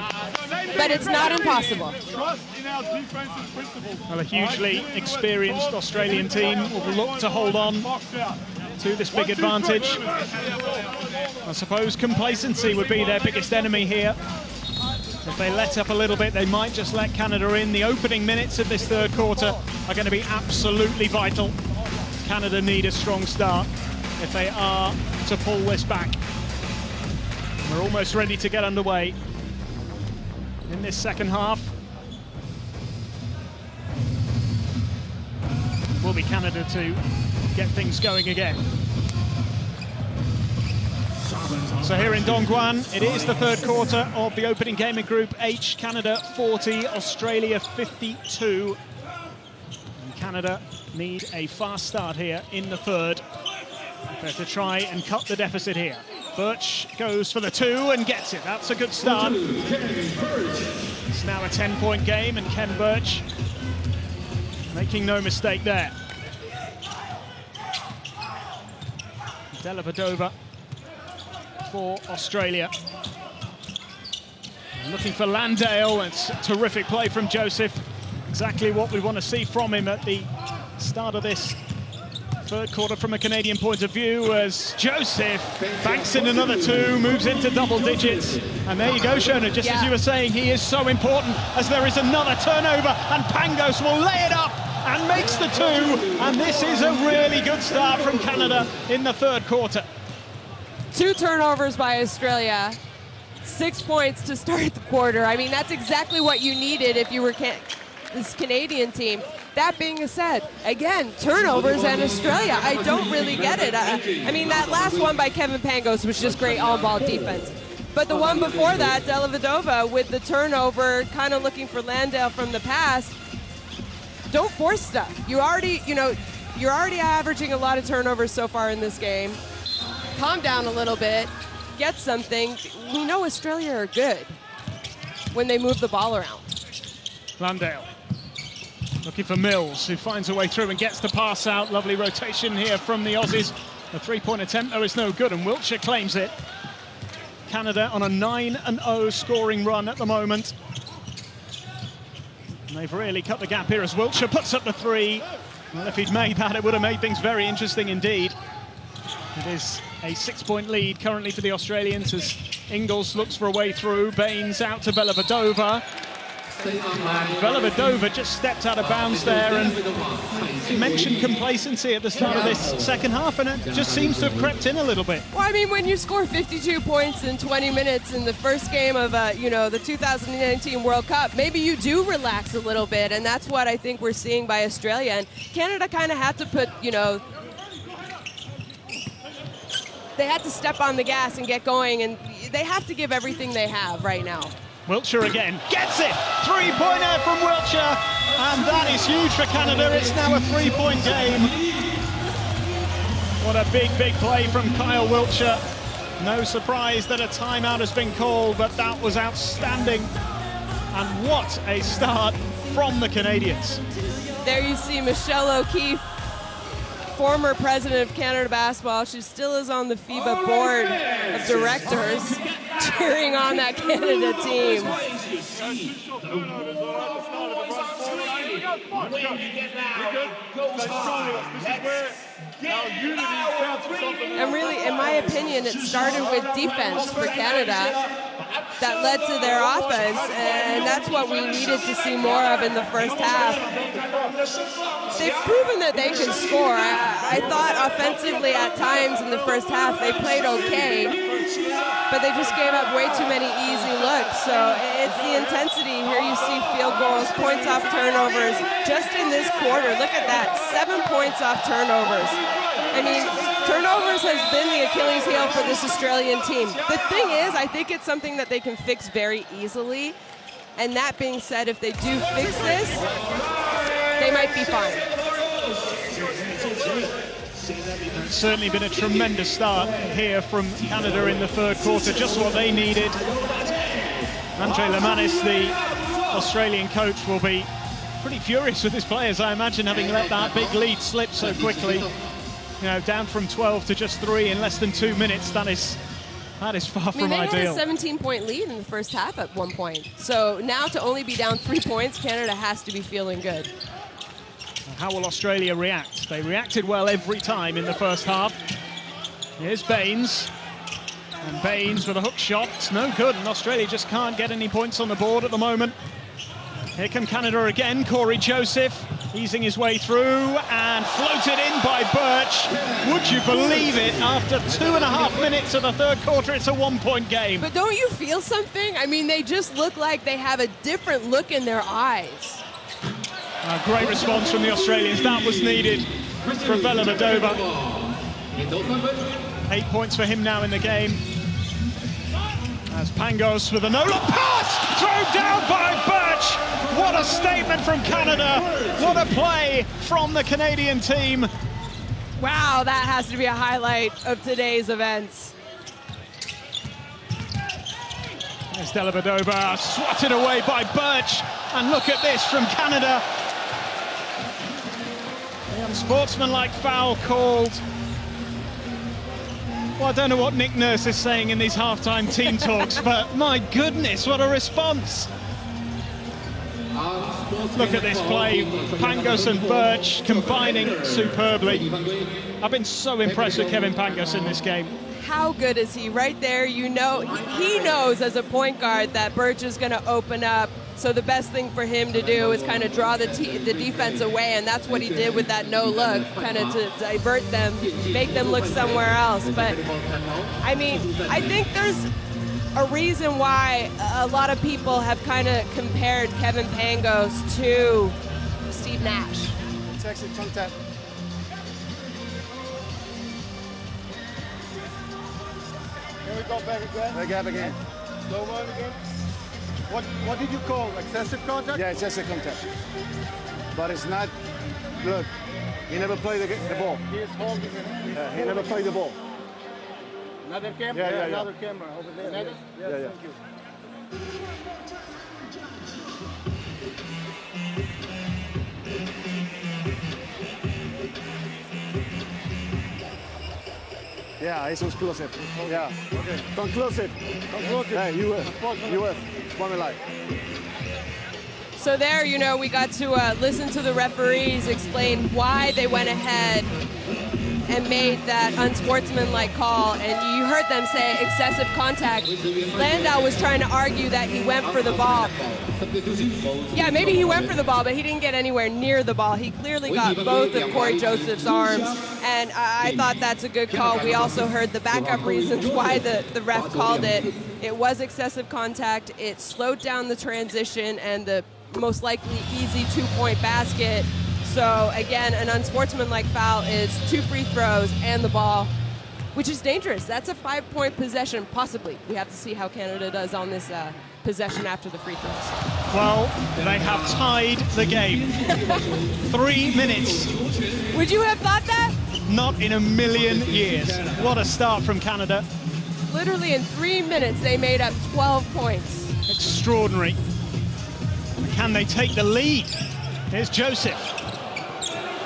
but it's not impossible. Well, a hugely experienced Australian team will look to hold on to this big advantage. I suppose complacency would be their biggest enemy here. If they let up a little bit, they might just let Canada in. The opening minutes of this third quarter are going to be absolutely vital. Canada need a strong start if they are to pull this back. We're almost ready to get underway in this second half. Will be Canada to get things going again. So here in Dongguan, it is the third quarter of the opening game in Group H. Canada 40, Australia 52. And Canada need a fast start here in the third. They're to try and cut the deficit here. Birch goes for the 2 and gets it. That's a good start. It's now a 10-point game, and Ken Birch making no mistake there. Dellavedova for Australia. Looking for Landale. It's a terrific play from Joseph. Exactly what we want to see from him at the start of this third quarter from a Canadian point of view, as Joseph banks in another 2, moves into double digits. And there you go, Shona, just as you were saying, he is so important, as there is another turnover, and Pangos will lay it up and makes the 2. And this is a really good start from Canada in the third quarter. 2 turnovers by Australia, 6 points to start the quarter. I mean, that's exactly what you needed if you were this Canadian team. That being said, again, turnovers and Australia, I don't really get it. I mean, that last one by Kevin Pangos was just great on-ball defense. But the one before that, Dellavedova, with the turnover, kind of looking for Landale from the pass. Don't force stuff. You're already averaging a lot of turnovers so far in this game. Calm down a little bit, get something. We know Australia are good when they move the ball around. Landale looking for Mills, who finds a way through and gets the pass out. Lovely rotation here from the Aussies. The 3-point attempt, though, is no good, and Wiltshire claims it. Canada on a 9-0 scoring run at the moment. And they've really cut the gap here as Wiltshire puts up the 3. Well, if he'd made that, it would have made things very interesting indeed. It is a 6-point lead currently for the Australians as Ingles looks for a way through. Baines out to Dellavedova. Dellavedova just stepped out of bounds there, and you mentioned complacency at the start of this second half, and it just seems to have crept in a little bit. Well, I mean, when you score 52 points in 20 minutes in the first game of, the 2019 World Cup, maybe you do relax a little bit, and that's what I think we're seeing by Australia. And Canada kind of had to put, they had to step on the gas and get going, and they have to give everything they have right now. Wiltshire again, gets it! 3-pointer from Wiltshire, and that is huge for Canada. It's now a 3-point game. What a big, big play from Kyle Wiltshire. No surprise that a timeout has been called, but that was outstanding. And what a start from the Canadians. There you see Michelle O'Keefe, former president of Canada Basketball. She still is on the FIBA board of directors, cheering on that Canada team. And really, in my opinion, it started with defense for Canada that led to their offense, and that's what we needed to see more of in the first half. They've proven that they can score. I thought offensively at times in the first half they played okay, but they just gave up way too many easy looks. So it's the intensity. Here you see field goals, points off turnovers. Just in this quarter, look at that, 7 points off turnovers. I mean, turnovers has been the Achilles heel for this Australian team. The thing is, I think it's something that they can fix very easily. And that being said, if they do fix this, they might be fine. It's certainly been a tremendous start here from Canada in the third quarter, just what they needed. Andre Lemanis, the Australian coach, will be pretty furious with his players, I imagine, having let that big lead slip so quickly. Down from 12 to just 3 in less than 2 minutes. That is far from ideal. They had a 17-point lead in the first half at one point. So now to only be down 3 points, Canada has to be feeling good. How will Australia react? They reacted well every time in the first half. Here's Baines. And Baines with a hook shot. It's no good, and Australia just can't get any points on the board at the moment. Here come Canada again. Corey Joseph easing his way through and floated in by Birch. Would you believe it? After 2.5 minutes of the third quarter, it's a 1-point game. But don't you feel something? I mean, they just look like they have a different look in their eyes. A great response from the Australians. That was needed from Dellavedova. 8 points for him now in the game. As Pangos with a no-look pass, thrown down by Birch. What a statement from Canada. What a play from the Canadian team. Wow, that has to be a highlight of today's events. There's Dellavedova, swatted away by Birch. And look at this from Canada. The unsportsmanlike foul called. Well, I don't know what Nick Nurse is saying in these halftime team talks, but my goodness, what a response. Look at this play, Pangos and Birch combining superbly. I've been so impressed with Kevin Pangos in this game. How good is he? Right there, you know, he knows as a point guard that Birch is going to open up. So the best thing for him to do is kind of draw the defense away, and that's what he did with that no look, kind of to divert them, make them look somewhere else. But, I mean, I think there's a reason why a lot of people have kind of compared Kevin Pangos to Steve Nash. Texas tongue tap. Here we go back again. Back up again. Slow one again. What did you call? Excessive contact? Yeah, excessive contact. But it's not, look, he never played the ball. He is holding it. He never played the ball. Another camera? Yeah. Another camera over there. Yes, Thank you. Yeah, it's exclusive. Yeah. Okay. Conclusive. Conclusive. Yeah, US. One life. So there, you know, we got to listen to the referees explain why they went ahead and made that unsportsmanlike call, and you heard them say excessive contact. Landau was trying to argue that he went for the ball. Yeah, maybe he went for the ball, but he didn't get anywhere near the ball. He clearly got both of Corey Joseph's arms, and I thought that's a good call. We also heard the backup reasons why the ref called it. It was excessive contact. It slowed down the transition and the most likely easy two-point basket. So again, an unsportsmanlike foul is 2 free throws and the ball, which is dangerous. That's a 5-point possession, possibly. We have to see how Canada does on this possession after the free throws. Well, they have tied the game. 3 minutes. Would you have thought that? Not in a million years. What a start from Canada. Literally in 3 minutes, they made up 12 points. Extraordinary. Can they take the lead? Here's Joseph.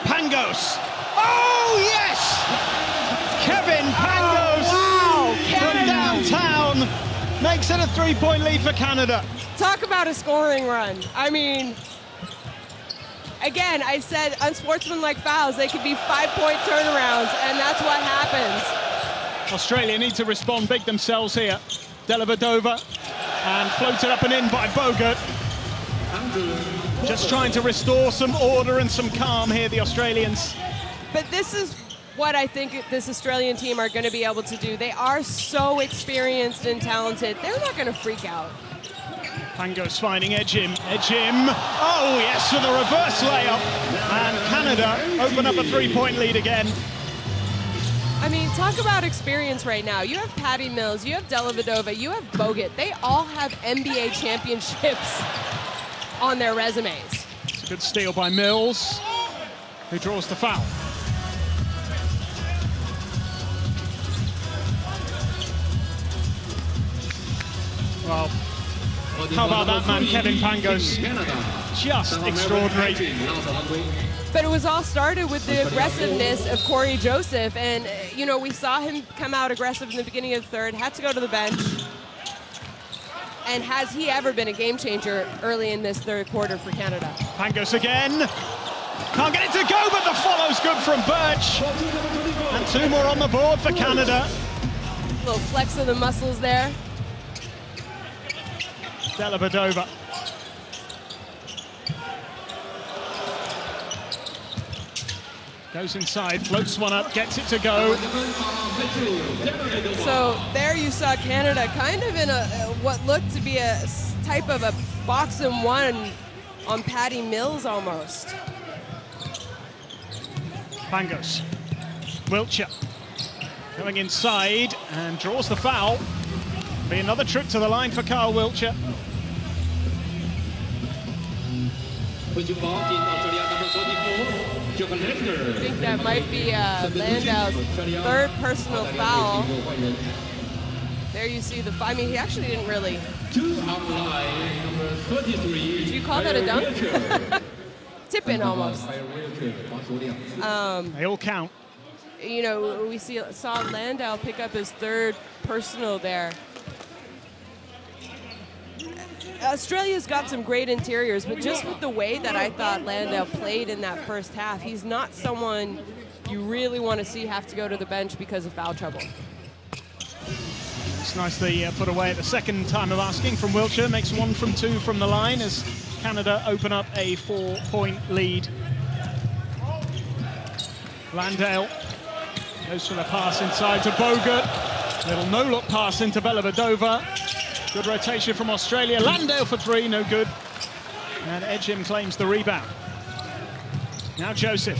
Pangos. Oh, yes! Kevin Pangos from downtown makes it a 3-point lead for Canada. Talk about a scoring run. I mean, again, I said unsportsmanlike fouls, they could be 5-point turnarounds, and that's what happens. Australia need to respond big themselves here. Dellavedova, and floated up and in by Bogut. Just trying to restore some order and some calm here, the Australians. But this is what I think this Australian team are going to be able to do. They are so experienced and talented. They're not going to freak out. Pangos finding Ejim. Oh, yes, with a reverse layup. And Canada open up a 3-point lead again. I mean, talk about experience right now. You have Patty Mills, you have Dellavedova, you have Bogut. They all have NBA championships on their resumes. It's a good steal by Mills, who draws the foul. Well, how about that man, Kevin Pangos? Just extraordinary. But it was all started with the aggressiveness of Corey Joseph, and you know, we saw him come out aggressive in the beginning of the third, had to go to the bench. And has he ever been a game changer early in this third quarter for Canada? Pangos again. Can't get it to go, but the follow's good from Birch. And 2 more on the board for Canada. Little flex of the muscles there. Dellavedova. Goes inside, floats one up, gets it to go. So there you saw Canada kind of in what looked to be a type of a box and one on Patty Mills almost. Pangos. Wiltshire going inside and draws the foul. Be another trip to the line for Carl Wiltshire. I think that might be Landau's 3rd personal foul. there you see the, I mean, he actually didn't really. Do you call that a dunk? Tip in almost. They all count. You know, we saw Landau pick up his third personal there. Australia's got some great interiors, but just with the way that I thought Landau played in that first half, he's not someone you really want to see have to go to the bench because of foul trouble. It's nicely put away at the second time of asking from Wiltshire. Makes 1 from 2 from the line as Canada open up a 4-point lead. Landale goes for the pass inside to Bogut. Little no-look pass into Belobadova. Good rotation from Australia. Landale for 3, no good. And Edgim claims the rebound. Now Joseph,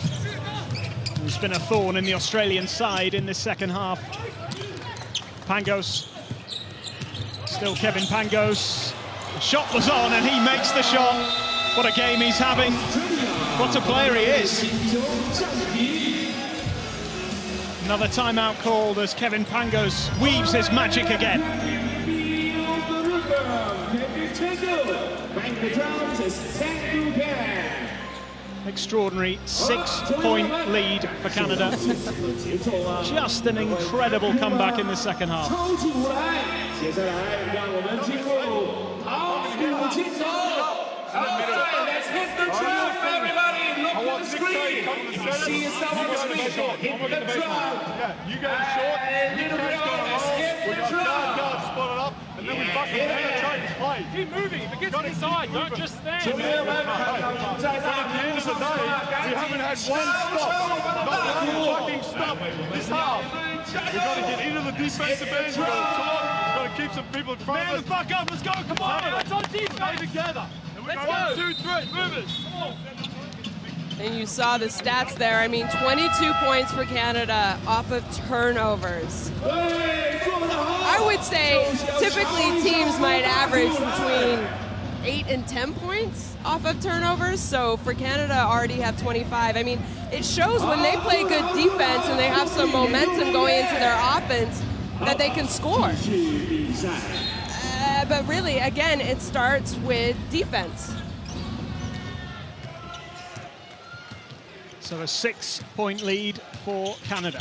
who's been a thorn in the Australian side in this second half. Pangos, still Kevin Pangos. The shot was on and he makes the shot. What a game he's having. What a player he is. Another timeout called as Kevin Pangos weaves his magic again. Extraordinary 6-point lead for Canada. Just an incredible comeback in the second half. Let's hit the drum, everybody. Look at the screen. If you see yourself on the screen, hit the drum. Yeah, you go short, you catch going home, we got guard spotted up, and then we fucking penetrate and play. Keep moving. If it gets inside, don't just stand. At the end of the day, we haven't had one stop. Not one fucking stop this half. We've got to get into the defensive end, we've got to talk, we've got to keep some people in front of us. Man the fuck up, let's go, come on. Let's on defense. Stay together. Let's go. 1, 2, 3, movers. And you saw the stats there. I mean, 22 points for Canada off of turnovers. I would say typically teams might average between 8 and 10 points off of turnovers. So for Canada, already have 25. I mean, it shows when they play good defense and they have some momentum going into their offense that they can score. But really, again, it starts with defense. So a 6-point lead for Canada.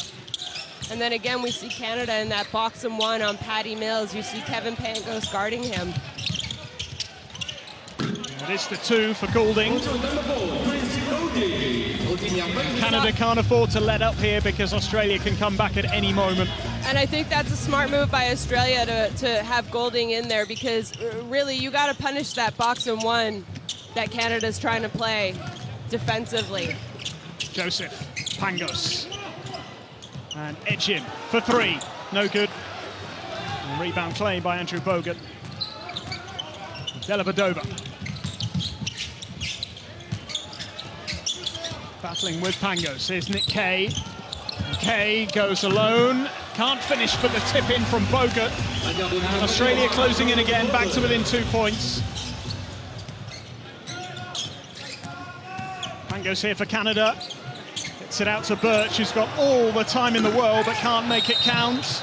And then again, we see Canada in that box and one on Patty Mills. You see Kevin Pangos guarding him. It is the 2 for Goulding. Canada can't afford to let up here because Australia can come back at any moment. And I think that's a smart move by Australia to have Goulding in there, because really you got to punish that box and one that Canada's trying to play defensively. Joseph, Pangos, and Edgim for 3, no good. And rebound claim by Andrew Bogut. Belobadova. Battling with Pangos. Here's Nick Kay. Kay goes alone. Can't finish, but the tip in from Bogut. Australia closing in again, back to within 2 points. Pangos here for Canada. Gets it out to Birch, who's got all the time in the world but can't make it count.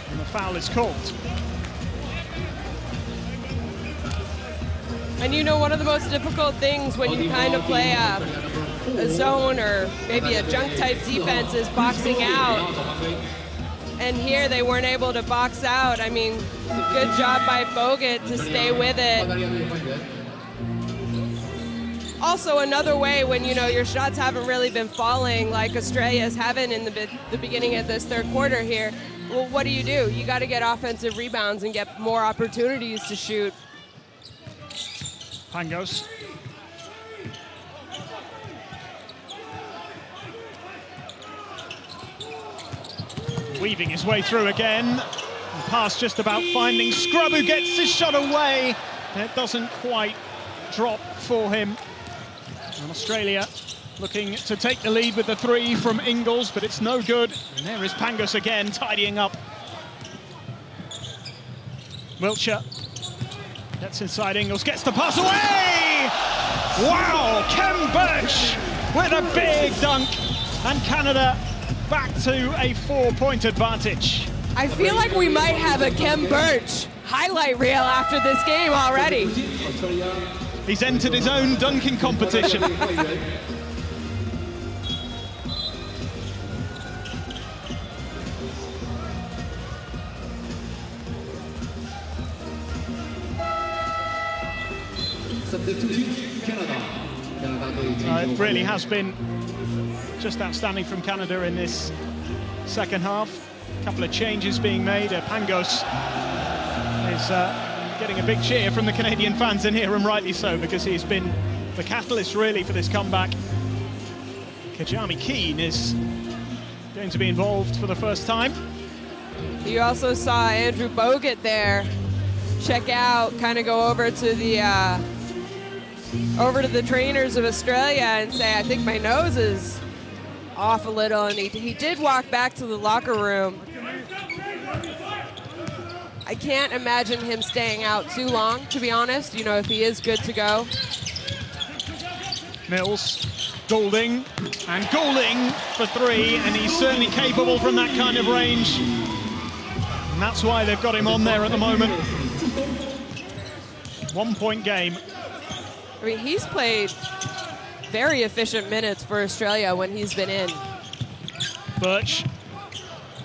And the foul is called. And you know, one of the most difficult things when you kind of play a zone or maybe a junk type defense is boxing out. And here they weren't able to box out. I mean, good job by Bogut to stay with it. Also, another way when, you know, your shots haven't really been falling like Australia's haven't in the beginning of this third quarter here, well, what do? You got to get offensive rebounds and get more opportunities to shoot. Pangos. Weaving his way through again. The pass just about finding Scrub, who gets his shot away. And it doesn't quite drop for him. And Australia looking to take the lead with the 3 from Ingles, but it's no good. And there is Pangos again, tidying up. Wiltshire gets inside Ingles, gets the pass away! Wow, Kem Birch with a big dunk. And Canada back to a 4-point advantage. I feel like we might have a Kem Birch highlight reel after this game already. He's entered his own dunking competition. It really has been just outstanding from Canada in this second half. A couple of changes being made. Pangos is getting a big cheer from the Canadian fans in here, and rightly so, because he's been the catalyst really for this comeback. Kajami Keane is going to be involved for the first time. You also saw Andrew Bogut there check out, kind of go over to the trainers of Australia and say, I think my nose is off a little, and he did walk back to the locker room. I can't imagine him staying out too long, to be honest, you know, if he is good to go. Mills, Goulding, and Goulding for three, and he's certainly capable from that kind of range. And that's why they've got him on there at the moment. 1 point game. I mean, he's played very efficient minutes for Australia when he's been in. Birch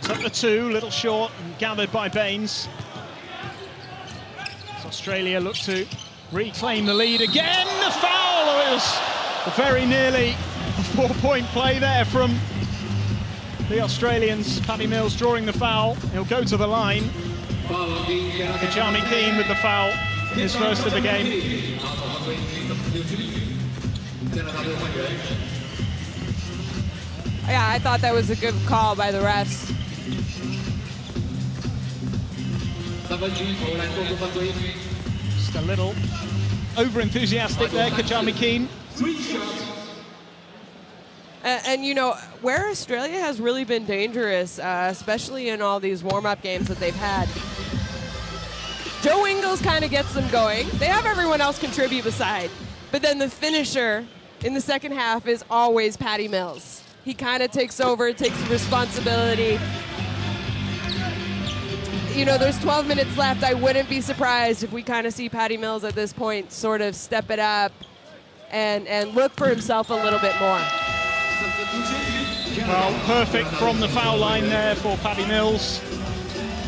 took the two, little short, and gathered by Baines. As Australia look to reclaim the lead again. The foul! It was very nearly a 4 point play there from the Australians. Paddy Mills drawing the foul. He'll go to the line. Kajami Keane with the foul, his first of the game. Yeah, I thought that was a good call by the refs. Just a little over-enthusiastic there, Kajami Keane. And you know, where Australia has really been dangerous, especially in all these warm-up games that they've had, Joe Ingles kind of gets them going. They have everyone else contribute beside. But then the finisher in the second half is always Paddy Mills. He kind of takes over, takes responsibility. You know, there's 12 minutes left. I wouldn't be surprised if we kind of see Paddy Mills at this point sort of step it up and look for himself a little bit more. Well, perfect from the foul line there for Paddy Mills.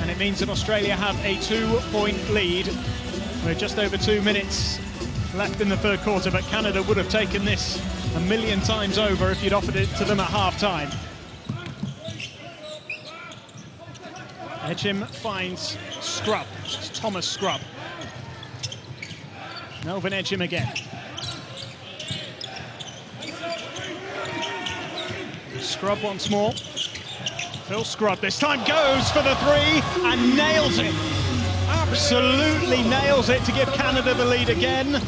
And it means that Australia have a 2 point lead with just over 2 minutes left in the third quarter, but Canada would have taken this a million times over if you'd offered it to them at half-time. Edgim finds Scrub. It's Thomas Scrub. Melvin Edgim again. Scrub once more. Phil Scrub this time goes for the three and nails it. Absolutely nails it to give Canada the lead again.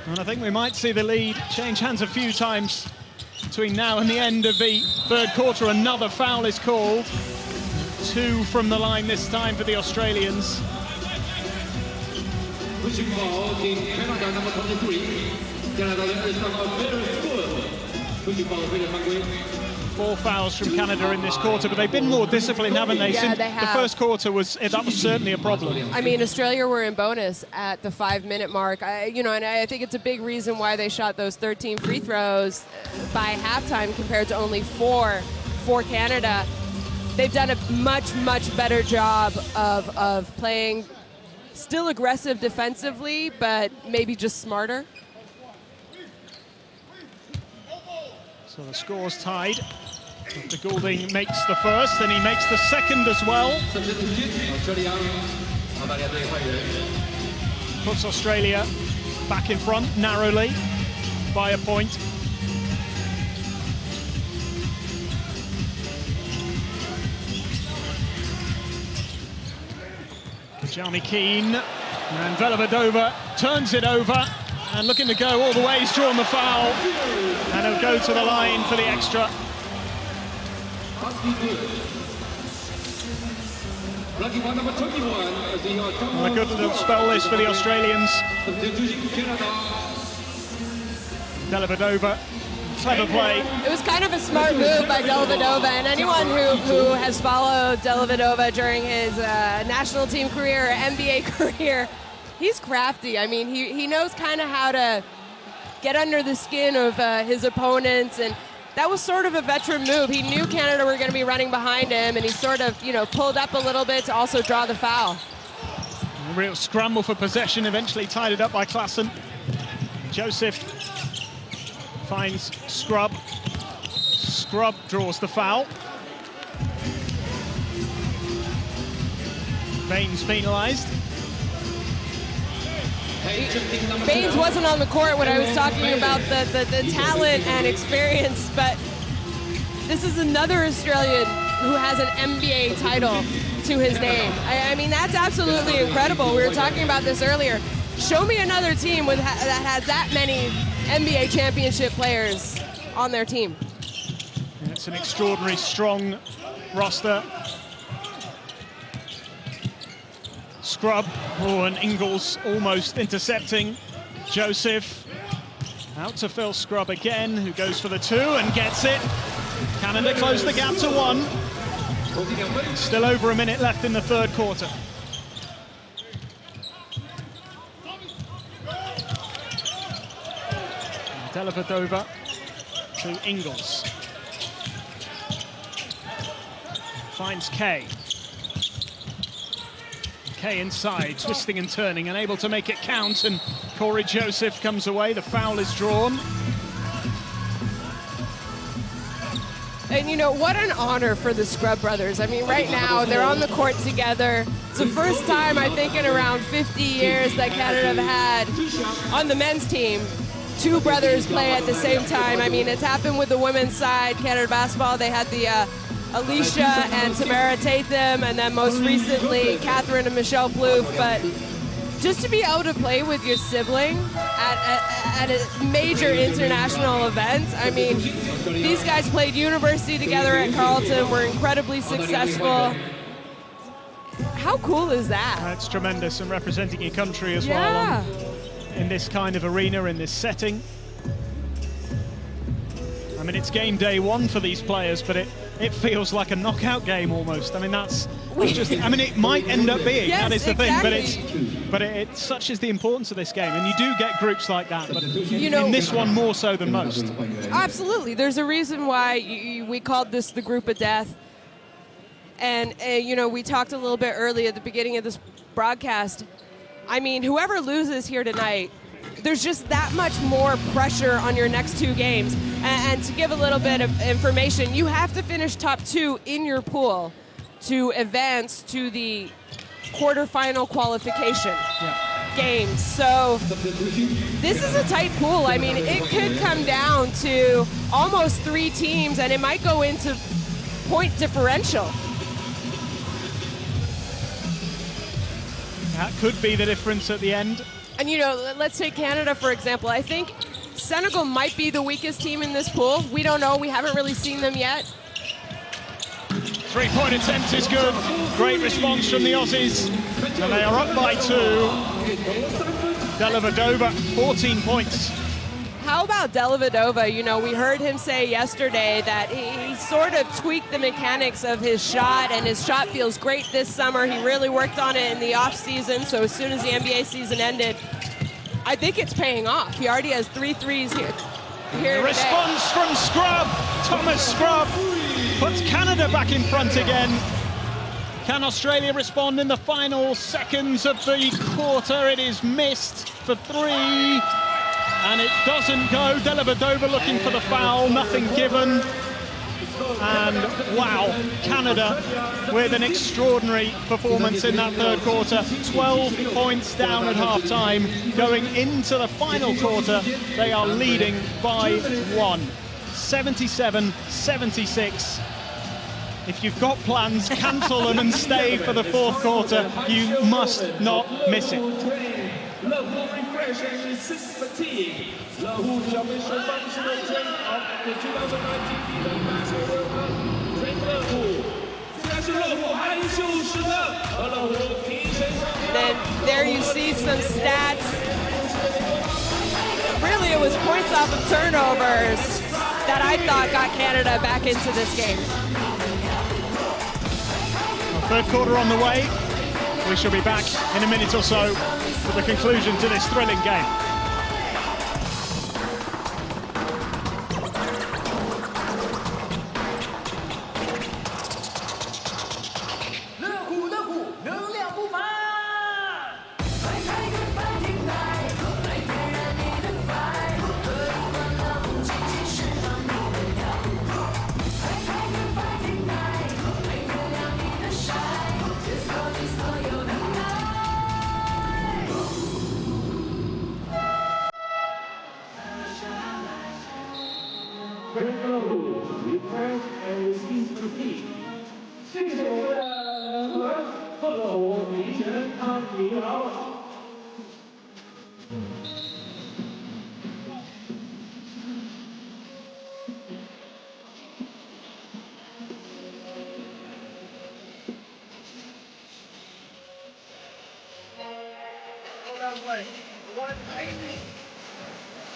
And I think we might see the lead change hands a few times between now and the end of the third quarter. Another foul is called. 2 from the line this time for the Australians. Pushing ball, Team Canada number 23. Canada pushing ball, 4 fouls from Canada in this quarter, but they've been more disciplined, haven't they? Yeah, Since they have. The first quarter was certainly a problem. I mean, Australia were in bonus at the 5-minute mark. And I think it's a big reason why they shot those 13 free throws by halftime compared to only 4 for Canada. They've done a much, much better job of playing still aggressive defensively, but maybe just smarter. So the score's tied. After Goulding makes the first, and he makes the second as well. Puts Australia back in front narrowly by a point. Kajami Keane and Velavadova turns it over and looking to go all the way. He's drawn the foul and he'll go to the line for the extra. Well, a good little spell this for the Australians. Velavadova Clever play. It was kind of a smart move by Dellavedova, and anyone who has followed Dellavedova during his national team career, NBA career, he's crafty. I mean, he knows kind of how to get under the skin of his opponents, and that was sort of a veteran move. He knew Canada were going to be running behind him, and he sort of, pulled up a little bit to also draw the foul. A real scramble for possession, eventually tied it up by Klassen. Joseph finds Scrub. Scrub draws the foul. Baines penalized. Baines wasn't on the court when I was talking about the talent and experience, but this is another Australian who has an NBA title to his name. I mean, that's absolutely incredible. We were talking about this earlier. Show me another team that has that many NBA championship players on their team. It's an extraordinary strong roster. Scrub, and Ingles almost intercepting Joseph. Out to Phil Scrub again, who goes for the 2 and gets it. Canada close the gap to 1. Still over a minute left in the third quarter. Dellavedova to Ingles. Finds Kay. Kay inside, twisting and turning, unable to make it count, and Corey Joseph comes away. The foul is drawn. And what an honor for the Scrub brothers. I mean, right now, they're on the court together. It's the first time, I think, in around 50 years that Canada have had, on the men's team, 2 brothers play at the same time. I mean, it's happened with the women's side, Canada basketball. They had the Alicia and Tamara Tatham, and then most recently, Catherine and Michelle Plouffe. But just to be able to play with your sibling at a major international event, I mean, these guys played university together at Carleton, were incredibly successful. How cool is that? That's tremendous, and representing your country as well in this kind of arena, in this setting. I mean, it's game day 1 for these players, but it feels like a knockout game almost. I mean, that's just, I mean, it might end up being, that is the exactly. thing, but it's such is the importance of this game, and you do get groups like that, but in this one more so than most. Absolutely. There's a reason why we called this the group of death. And, we talked a little bit early at the beginning of this broadcast. I mean, whoever loses here tonight, there's just that much more pressure on your next 2 games. And to give a little bit of information, you have to finish top 2 in your pool to advance to the quarterfinal qualification games. So this is a tight pool. I mean, it could come down to almost 3 teams, and it might go into point differential. That could be the difference at the end. And, let's take Canada, for example. I think Senegal might be the weakest team in this pool. We don't know. We haven't really seen them yet. 3-point attempt is good. Great response from the Aussies. And they are up by 2. Dellavedova, 14 points. How about Dellavedova? We heard him say yesterday that he sort of tweaked the mechanics of his shot, and his shot feels great this summer. He really worked on it in the off season, so as soon as the NBA season ended, I think it's paying off. He already has 3 threes here today. Response from Scrub. Thomas Scrub puts Canada back in front again. Can Australia respond in the final seconds of the quarter? It is missed for 3. And it doesn't go. Dellavedova looking for the foul, nothing given. And wow, Canada with an extraordinary performance in that third quarter. 12 points down at halftime. Going into the final quarter, they are leading by 1. 77-76. If you've got plans, cancel them and stay for the fourth quarter. You must not miss it. Then there you see some stats. Really, it was points off of turnovers. that I thought got Canada back into this game. Third quarter on the way. We shall be back in a minute or so for the conclusion to this thrilling game.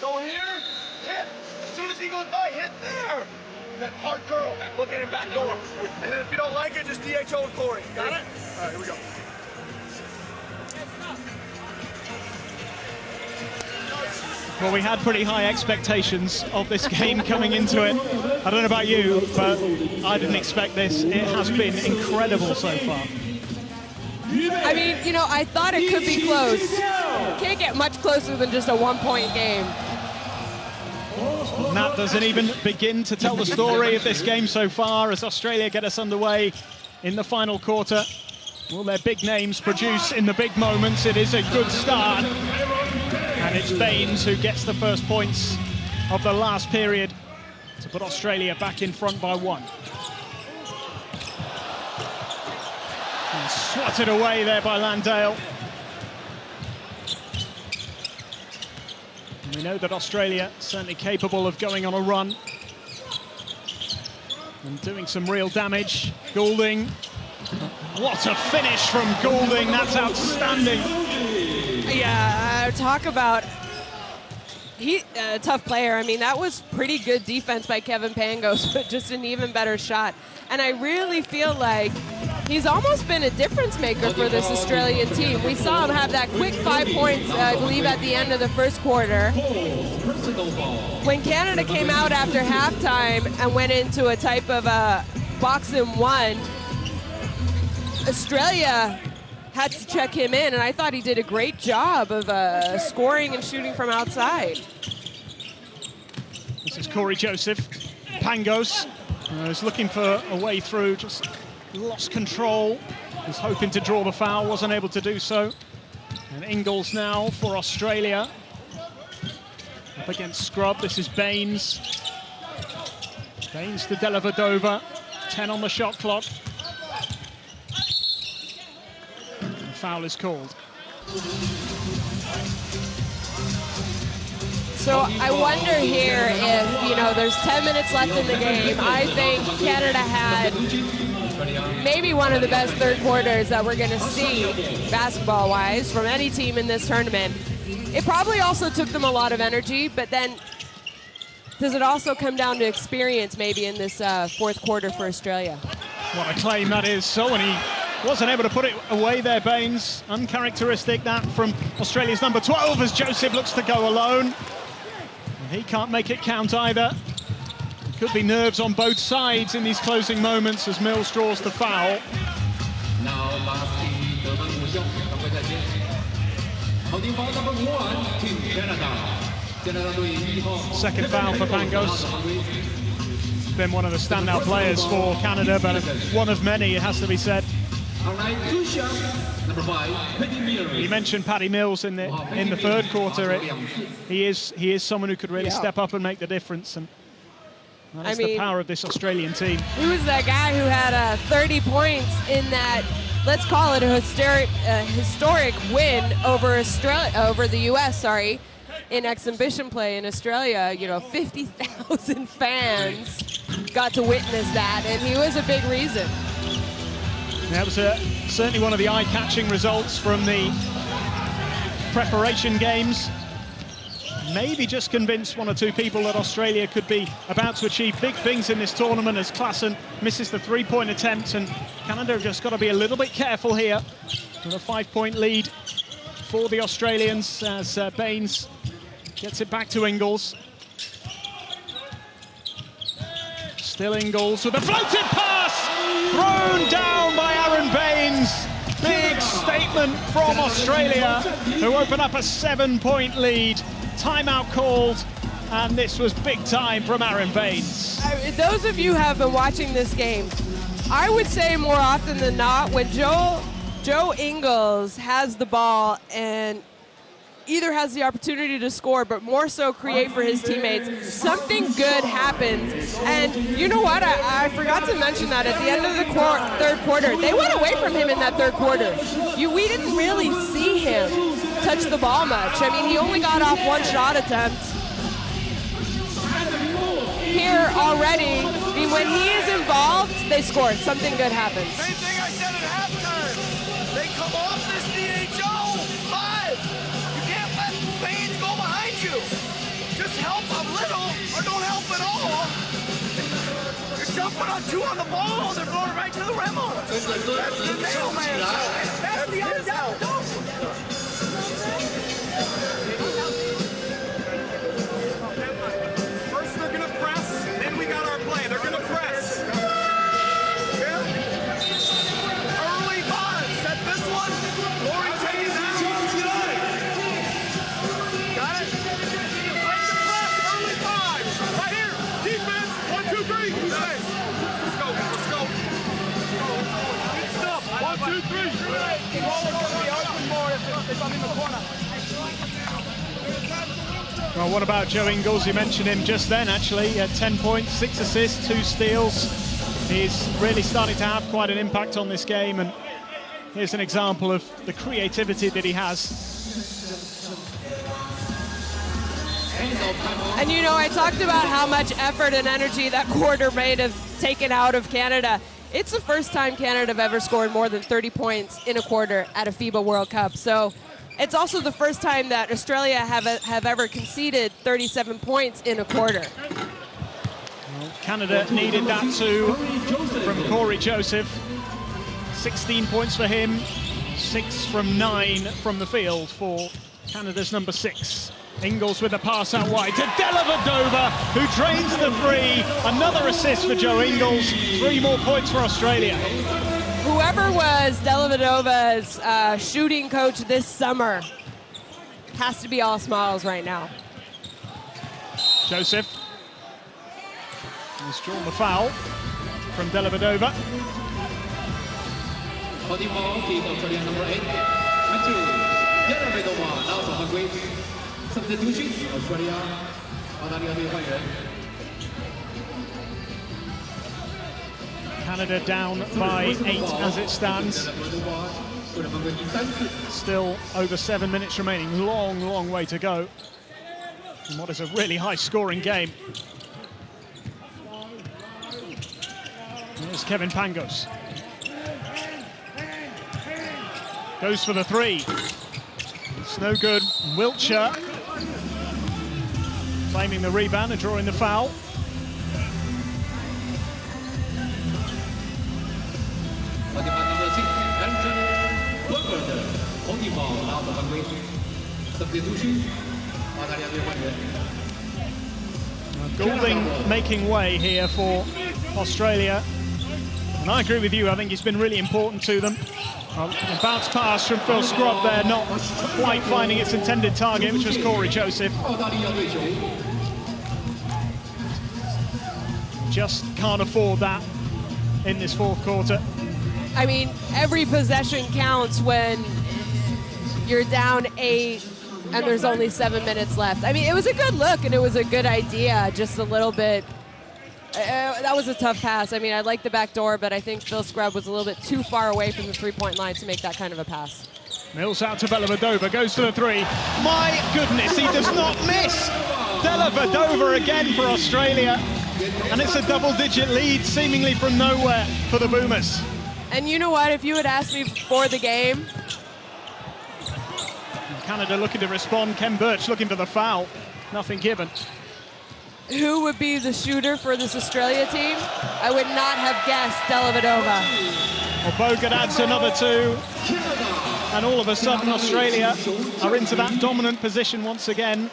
Go here, hit. As soon as he goes by, hit there. That hard curl, look at him back door. And then if you don't like it, just DHO and Corey. Got it? All right, here we go. Well, we had pretty high expectations of this game coming into it. I don't know about you, but I didn't expect this. It has been incredible so far. I mean, you know, I thought it could be close. Can't get much closer than just a one-point game. And that doesn't even begin to tell the story of this game so far as Australia get us underway in the final quarter. Will their big names produce in the big moments? It is a good start. And it's Baines who gets the first points of the last period to put Australia back in front by 1. And swatted away there by Landale. And we know that Australia certainly capable of going on a run and doing some real damage. Goulding. What a finish from Goulding. That's outstanding. Yeah, talk about a tough player. I mean, that was pretty good defense by Kevin Pangos, but just an even better shot. And I really feel like he's almost been a difference maker for this Australian team. We saw him have that quick 5 points, I believe, at the end of the first quarter. When Canada came out after halftime and went into a type of a box and one, Australia had to check him in, and I thought he did a great job of scoring and shooting from outside. This is Corey Joseph. Pangos is looking for a way through, just lost control. Was hoping to draw the foul, wasn't able to do so. And Ingles now for Australia. Up against Scrub, this is Baines. Baines to Dellavedova, 10 on the shot clock. Foul is called. So I wonder here if, you know, there's 10 minutes left in the game. I think Canada had maybe one of the best third quarters that we're going to see basketball-wise from any team in this tournament. It probably also took them a lot of energy, but then does it also come down to experience maybe in this fourth quarter for Australia? What a claim that is. So when he wasn't able to put it away there, Baines. Uncharacteristic that from Australia's number 12 as Joseph looks to go alone. And he can't make it count either. Could be nerves on both sides in these closing moments as Mills draws the foul. Second foul for Pangos. Been one of the standout players for Canada, but one of many, it has to be said. You mentioned Paddy Mills in the third quarter. He is someone who could really step up and make the difference, and that's the power of this Australian team. He was that guy who had 30 points in that, let's call it a historic win over the U.S. In exhibition play in Australia. You know, 50,000 fans got to witness that, and he was a big reason. That was certainly one of the eye-catching results from the preparation games. maybe just convince one or two people that Australia could be about to achieve big things in this tournament as Klaassen misses the three-point attempt, and Canada have just got to be a little bit careful here with a 5-point lead for the Australians as Baines gets it back to Ingles. Still Ingles with a floated pass, thrown down by Aaron Baines. Big statement from Australia, who open up a 7-point lead. Timeout called, and this was big time from Aaron Baines. Those of you who have been watching this game, I would say more often than not, when Joe Ingles has the ball and either has the opportunity to score, but more so create for his teammates, something good happens. And you know what? I forgot to mention that at the end of the third quarter, they went away from him in that third quarter. We didn't really see him touch the ball much. I mean, he only got off one shot attempt. Here already, I mean, when he is involved, they score. Something good happens. Same thing I said at halftime. They come off this DHO 5. You can't let Baines go behind you. Just help a little or don't help at all. You're jumping on 2 on the ball. They're going right to the rim. That's the mailman. That's the undoubted. First they're gonna press, then we got our play. They're gonna press. Early 5. Set this one. Corey taking down. Got it? Break the press, early 5. Right here, defense, 1, 2, 3. Nice. Let's go, let's go. Good stuff, 1, 2, 3. Well, what about Joe Ingles? You mentioned him just then, actually. 10 points, 6 assists, 2 steals. He's really starting to have quite an impact on this game, and here's an example of the creativity that he has. And you know, I talked about how much effort and energy that quarter might have taken out of Canada. It's the first time Canada have ever scored more than 30 points in a quarter at a FIBA World Cup. So it's also the first time that Australia have ever conceded 37 points in a quarter. Well, Canada needed that too from Corey Joseph. 16 points for him, 6 from 9 from the field for Canada's number 6. Ingles with a pass out wide to Dellavedova, who drains the 3. Another assist for Joe Ingles. 3 more points for Australia. Whoever was Dellavedova's shooting coach this summer has to be all smiles right now. Joseph has drawn the foul from Dellavedova. On the ball, team Australia number 8. Matthew Dellavedova now for Hungary. Substitution Australia. 澳大利亚队换人。 Canada down by 8 as it stands. Still over 7 minutes remaining. Long, long way to go in what is a really high-scoring game. Here's Kevin Pangos. Goes for the 3. It's no good. Wiltshire claiming the rebound and drawing the foul. Goulding making way here for Australia. And I agree with you, I think it's been really important to them. A bounce pass from Phil Scrubb there, not quite finding its intended target, which was Corey Joseph. Just can't afford that in this 4th quarter. I mean, every possession counts when you're down 8 and there's only 7 minutes left. I mean, it was a good look and it was a good idea, just a little bit. That was a tough pass. I mean, I like the back door, but I think Phil Scrubb was a little bit too far away from the 3-point line to make that kind of a pass. Mills out to Dellavedova, goes for the 3. My goodness, he does not miss. Dellavedova again for Australia. And it's a double-digit lead, seemingly from nowhere for the Boomers. And you know what? If you had asked me before the game... Canada looking to respond. Ken Birch looking for the foul. nothing given. Who would be the shooter for this Australia team? I would not have guessed Dellavedova. Well, Bogut adds another 2. And all of a sudden, Australia are into that dominant position once again.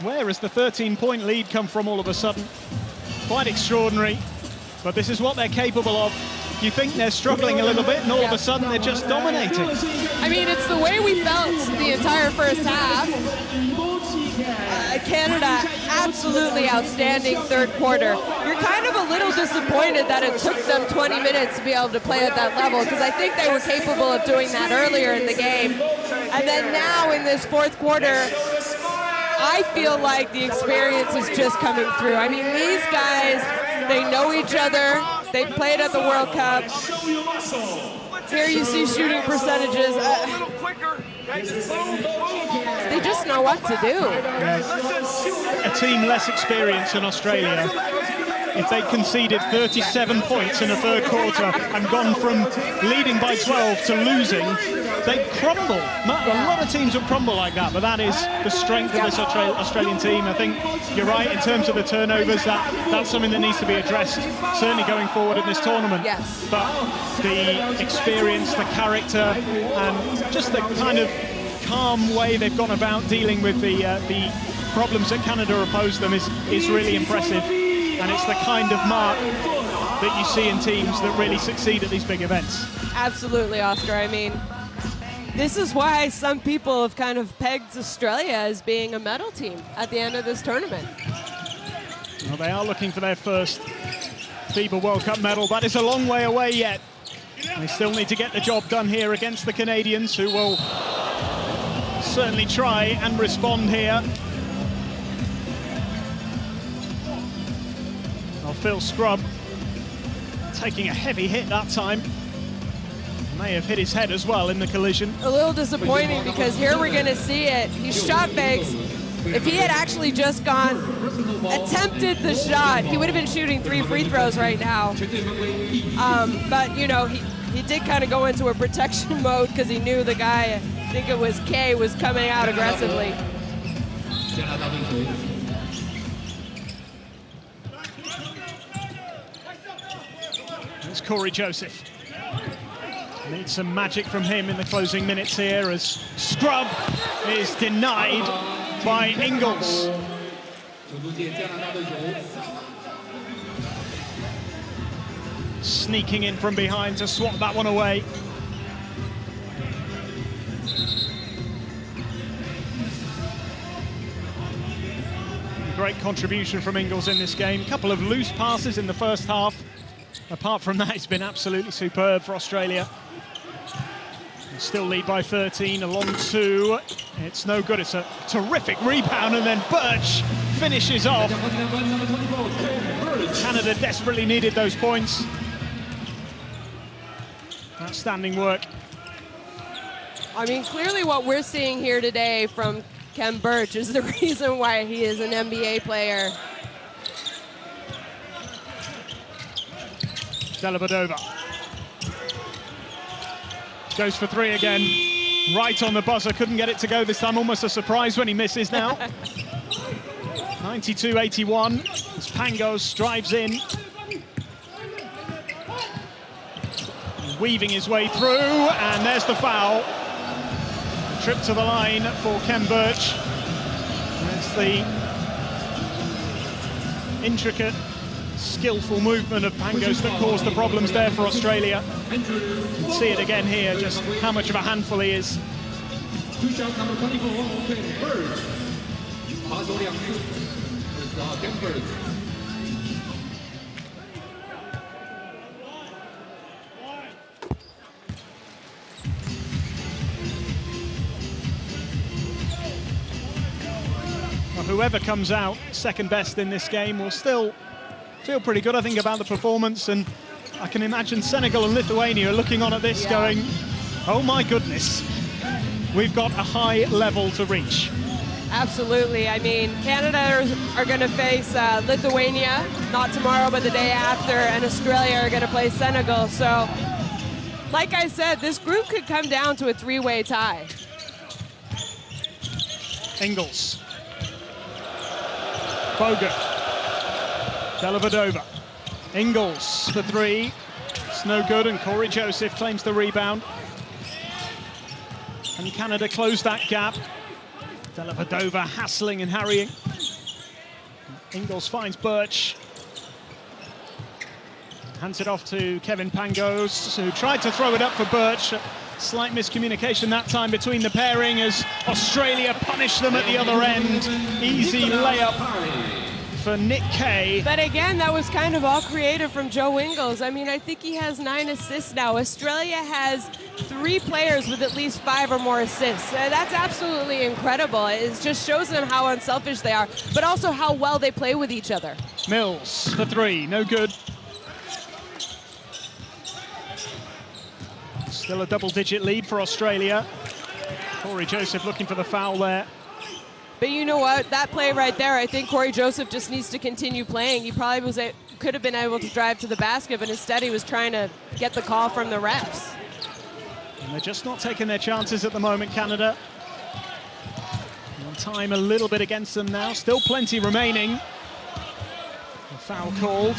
Where has the 13-point lead come from all of a sudden? Quite extraordinary. But this is what they're capable of. You think they're struggling a little bit, and all of a sudden they're just dominating. I mean, it's the way we felt the entire first half. Canada, absolutely outstanding third quarter. You're kind of a little disappointed that it took them 20 minutes to be able to play at that level, because I think they were capable of doing that earlier in the game. And then now in this fourth quarter, I feel like the experience is just coming through. I mean, these guys, they know each other. They've played at the World Cup. Here you see shooting percentages. They just know what to do. A team less experienced than Australia, if they conceded 37 points in the third quarter and gone from leading by 12 to losing, they'd crumble. A lot of teams would crumble like that, but that is the strength of this Australian team. I think you're right in terms of the turnovers. That's something that needs to be addressed, certainly going forward in this tournament. Yes. But the experience, the character, and just the kind of calm way they've gone about dealing with the problems that Canada opposed them is really impressive. And it's the kind of mark that you see in teams that really succeed at these big events. Absolutely, Oscar. I mean, this is why some people have kind of pegged Australia as being a medal team at the end of this tournament. Well, they are looking for their first FIBA World Cup medal. That is a long way away yet. They still need to get the job done here against the Canadians, who will certainly try and respond here. Well, Phil Scrubb taking a heavy hit that time. May have hit his head as well in the collision. A little disappointing, because here we're going to see it. He shot fakes. If he had actually just attempted the shot, he would have been shooting 3 free throws right now. But, you know, he did kind of go into a protection mode because he knew the guy, I think it was Kay, was coming out aggressively. It's Corey Joseph. Need some magic from him in the closing minutes here, as Scrubb is denied by Ingles. Sneaking in from behind to swat that one away. Great contribution from Ingles in this game. A couple of loose passes in the first half. Apart from that, it's been absolutely superb for Australia. Still lead by 13, a long 2. It's no good. It's a terrific rebound, and then Birch finishes off. Canada desperately needed those points. Outstanding work. I mean, clearly what we're seeing here today from Kem Birch is the reason why he is an NBA player. Dellavedova goes for 3 again, right on the buzzer. Couldn't get it to go this time. Almost a surprise when he misses now. 92-81 as Pangos drives in, weaving his way through, and there's the foul. Trip to the line for Kem Birch. There's the intricate, skillful movement of Pangos that caused the problems there for Australia. You can see it again here, just how much of a handful he is. Well, whoever comes out second best in this game will still feel pretty good, I think, about the performance, and I can imagine Senegal and Lithuania are looking on at this going, oh my goodness, we've got a high level to reach. Absolutely. I mean, Canada are going to face Lithuania, not tomorrow, but the day after, and Australia are going to play Senegal. So, like I said, this group could come down to a 3-way tie. Ingles Bogut. Dellavedova. Ingles for three. It's no good, and Corey Joseph claims the rebound. And Canada closed that gap. Dellavedova hassling and harrying. Ingles finds Birch. Hands it off to Kevin Pangos, who tried to throw it up for Birch. Slight miscommunication that time between the pairing as Australia punished them at the other end. Easy layup for Nick Kay. But again, that was kind of all creative from Joe Ingles. I mean, I think he has 9 assists now. Australia has 3 players with at least 5 or more assists. That's absolutely incredible. It just shows them how unselfish they are, but also how well they play with each other. Mills for 3, no good. Still a double-digit lead for Australia. Corey Joseph looking for the foul there. But you know what? That play right there, I think Corey Joseph just needs to continue playing. He probably could have been able to drive to the basket, but instead he was trying to get the call from the refs. And they're just not taking their chances at the moment, Canada. And time a little bit against them now. Still plenty remaining. A foul called.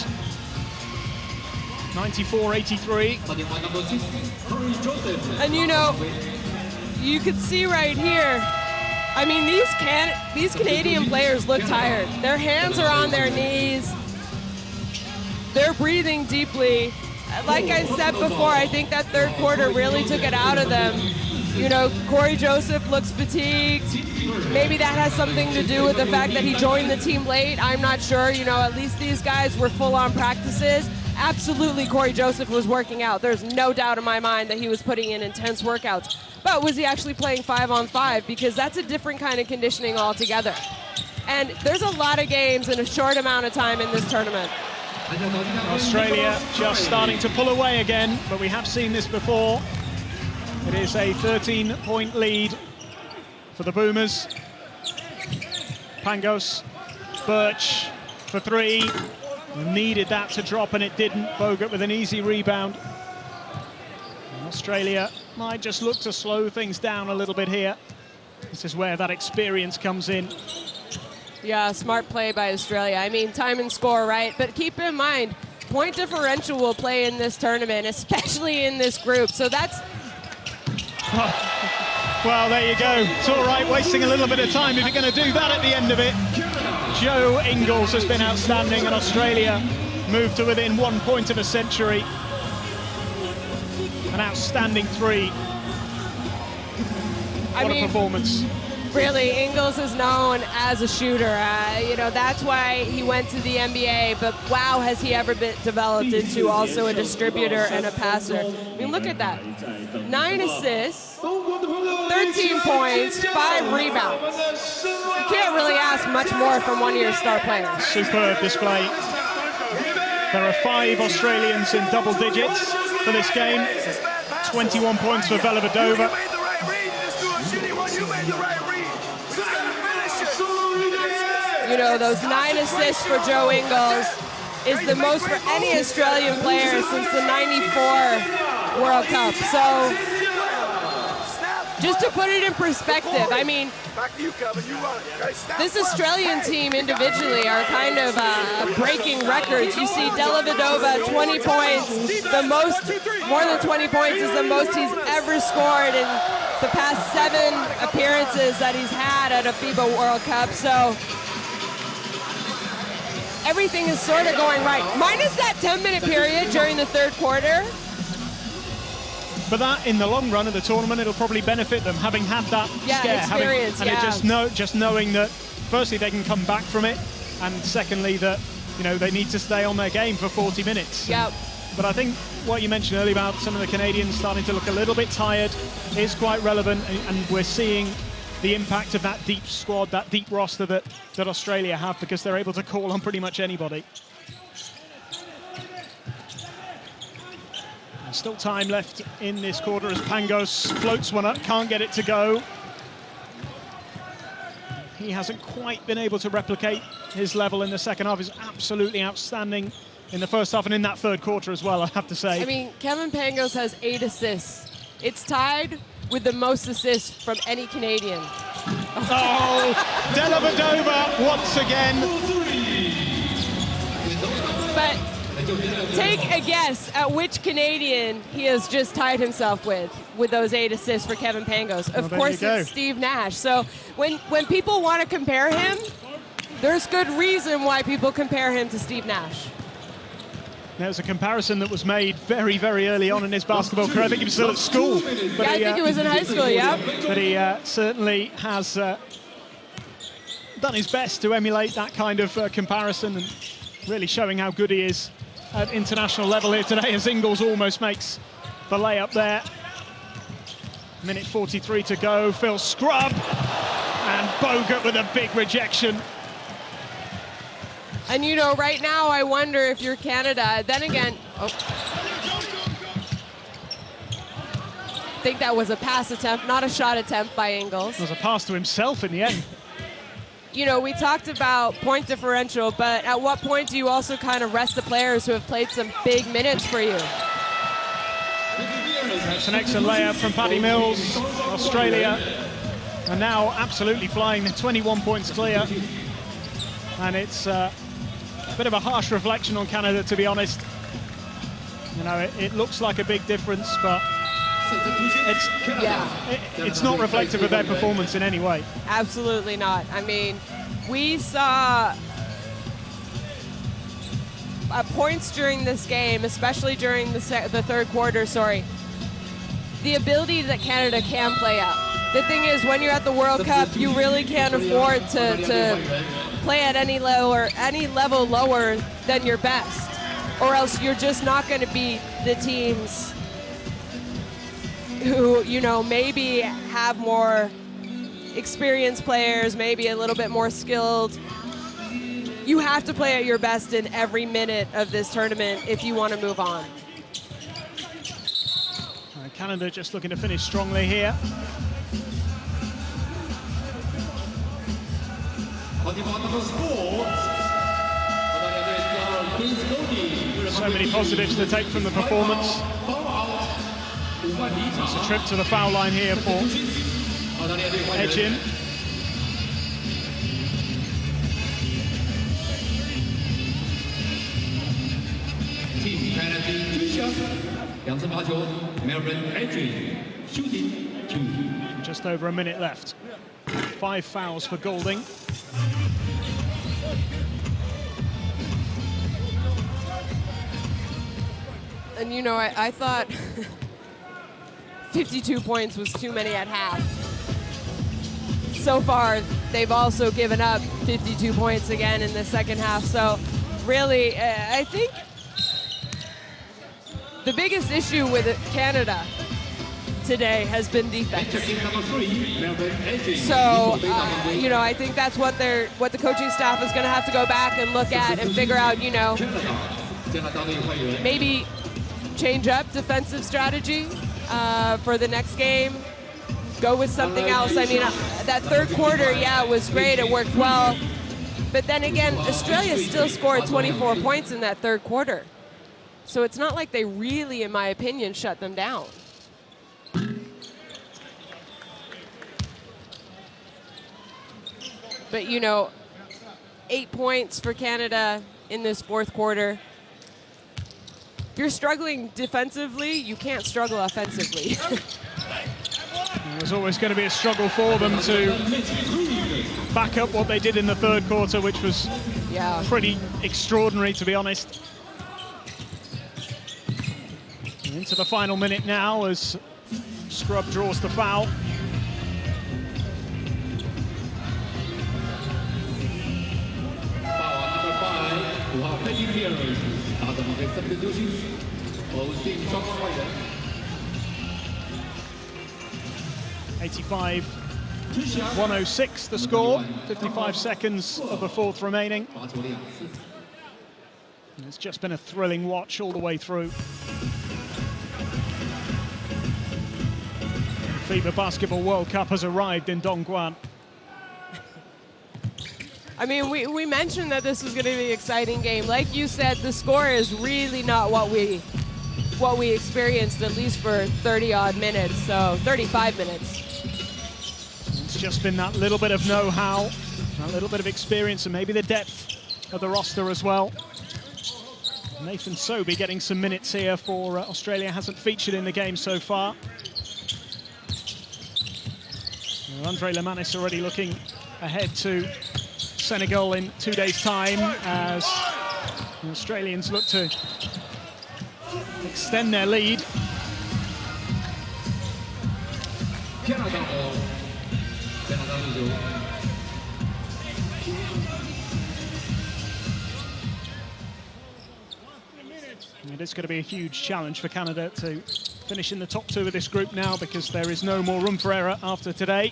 94-83. And you know, you can see right here, I mean, these Canadian players look tired. Their hands are on their knees. They're breathing deeply. Like I said before, I think that third quarter really took it out of them. You know, Corey Joseph looks fatigued. Maybe that has something to do with the fact that he joined the team late. I'm not sure. You know, at least these guys were full-on practices. Absolutely, Corey Joseph was working out. There's no doubt in my mind that he was putting in intense workouts. But was he actually playing 5-on-5? Because that's a different kind of conditioning altogether. And there's a lot of games in a short amount of time in this tournament. Australia just starting to pull away again, but we have seen this before. It is a 13-point lead for the Boomers. Pangos, Birch for 3. Needed that to drop and it didn't. Bogut with an easy rebound. And Australia might just look to slow things down a little bit here. This is where that experience comes in. Yeah, smart play by Australia. I mean, time and score, right? But keep in mind, point differential will play in this tournament, especially in this group. So that's... Well, there you go. It's all right wasting a little bit of time if you're going to do that at the end of it. Joe Ingles has been outstanding, and Australia moved to within 1 point of a century. An outstanding 3. What a performance. Really, Ingles is known as a shooter. You know, that's why he went to the NBA, but wow, has he ever been developed into also a distributor and a passer. I mean, look at that. 9 assists, 13 points, 5 rebounds. You can't really ask much more from one of your star players. Superb display. There are 5 Australians in double digits for this game. 21 points for Dellavedova. You know, those 9 assists for Joe Ingles is the most for any Australian player since the '94 World Cup. So, just to put it in perspective, I mean, this Australian team individually are kind of breaking records. You see Dellavedova, 20 points, more than 20 points is the most he's ever scored in the past 7 appearances that he's had at a FIBA World Cup. So, everything is sort of going right. Minus that 10-minute period during the third quarter. But that, in the long run of the tournament, it'll probably benefit them, having had that scare. Experience, just knowing that, firstly, they can come back from it, and secondly, that, you know, they need to stay on their game for 40 minutes. Yep. But I think what you mentioned earlier about some of the Canadians starting to look a little bit tired is quite relevant, and we're seeing the impact of that deep squad, that deep roster that Australia have, because they're able to call on pretty much anybody. And still time left in this quarter as Pangos floats one up, can't get it to go. He hasn't quite been able to replicate his level in the second half. He's absolutely outstanding in the first half and in that third quarter as well, I have to say. I mean, Kevin Pangos has 8 assists. It's tied with the most assists from any Canadian. Oh, Dellavedova once again Take a guess at which Canadian he has just tied himself with those 8 assists for Kevin Pangos. Of course, it's Steve Nash. So when people want to compare him, there's good reason why people compare him to Steve Nash. There's a comparison that was made very, very early on in his basketball career. I think he was still at school. But yeah, I think he was in high school, yeah. But he certainly has done his best to emulate that kind of comparison, and really showing how good he is at international level here today, as Ingles almost makes the layup there. Minute 43 to go. Phil Scrubb, and Bogut with a big rejection. And you know, right now I wonder if you're Canada, then again, I think that was a pass attempt, not a shot attempt by Ingles. It was a pass to himself in the end. You know, we talked about point differential, but at what point do you also kind of rest the players who have played some big minutes for you? That's an excellent layup from Paddy Mills. Australia are now absolutely flying. They're 21 points clear. And it's a bit of a harsh reflection on Canada, to be honest. You know, it looks like a big difference, but it's not reflective of their performance in any way. Absolutely not. I mean, we saw points during this game, especially during the third quarter, the ability that Canada can play up. The thing is, when you're at the World Cup, you really can't afford to play at any level lower than your best, or else you're just not going to beat the teams who, you know, maybe have more experienced players, maybe a little bit more skilled. You have to play at your best in every minute of this tournament if you want to move on. Canada just looking to finish strongly here. So many positives to take from the performance. It's a trip to the foul line here for Edgin. Team penalty 2 shots. 2次罚球 Melbourne Edgin shooting 2. Just over a minute left. 5 fouls for Golding. And you know, I thought 52 points was too many at half. So far, they've also given up 52 points again in the second half. So really, I think the biggest issue with Canada today has been defense. So, you know, I think that's what the coaching staff is going to have to go back and look at and figure out, you know, maybe change up defensive strategy for the next game, go with something else. I mean, that third quarter, yeah, it was great, it worked well. But then again, Australia still scored 24 points in that third quarter. So it's not like they really, in my opinion, shut them down. But, you know, 8 points for Canada in this fourth quarter. If you're struggling defensively, you can't struggle offensively. There's always going to be a struggle for them to back up what they did in the third quarter, which was pretty extraordinary, to be honest. Into the final minute now as Scrubb draws the foul. $85-106 the score, 55 seconds of the fourth remaining. It's just been a thrilling watch all the way through. The FIBA Basketball World Cup has arrived in Dongguan. I mean, we mentioned that this was going to be an exciting game. Like you said, the score is really not what we experienced, at least for 30-odd minutes, so 35 minutes. It's just been that little bit of know-how, that little bit of experience, and maybe the depth of the roster as well. Nathan Sobey getting some minutes here for Australia, hasn't featured in the game so far. Andre Lemanis already looking ahead to Senegal in 2 days' time as the Australians look to extend their lead. It is going to be a huge challenge for Canada to finish in the top 2 of this group now, because there is no more room for error after today.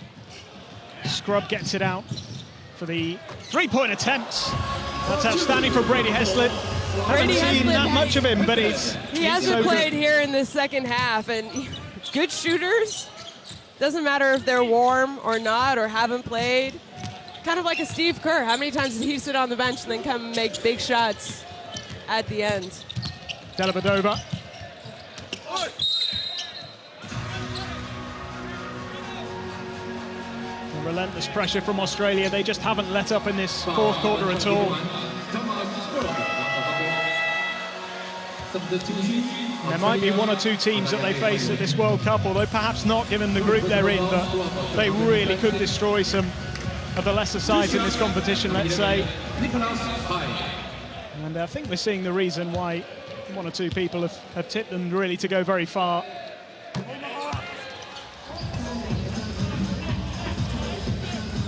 Scrub gets it out for the three-point attempts. That's outstanding for Brady Heslip. Haven't seen that much of him, but he hasn't played here in the second half, and good shooters. Doesn't matter if they're warm or not or haven't played. Kind of like a Steve Kerr. How many times does he sit on the bench and then come and make big shots at the end? Dellavedova. Relentless pressure from Australia. They just haven't let up in this fourth quarter at all. There might be 1 or 2 teams that they face at this World Cup, although perhaps not given the group they're in, but they really could destroy some of the lesser sides in this competition, let's say. And I think we're seeing the reason why 1 or 2 people have tipped them really to go very far.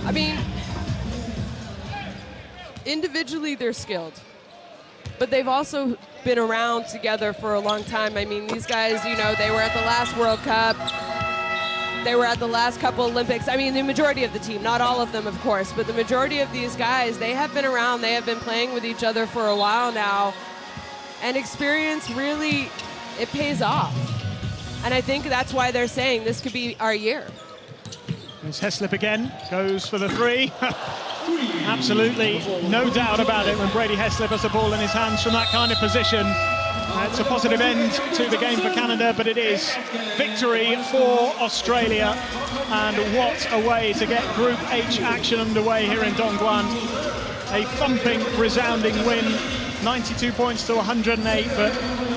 I mean, individually they're skilled, but they've also been around together for a long time. I mean, these guys, you know, they were at the last World Cup, they were at the last couple Olympics. I mean, the majority of the team, not all of them, of course, but the majority of these guys, they have been around, they have been playing with each other for a while now, and experience really, it pays off. And I think that's why they're saying this could be our year. There's Heslip again, goes for the 3. Absolutely, no doubt about it when Brady Heslip has the ball in his hands from that kind of position. It's a positive end to the game for Canada, but it is victory for Australia. And what a way to get Group H action underway here in Dongguan. A thumping, resounding win, 92 points to 108, but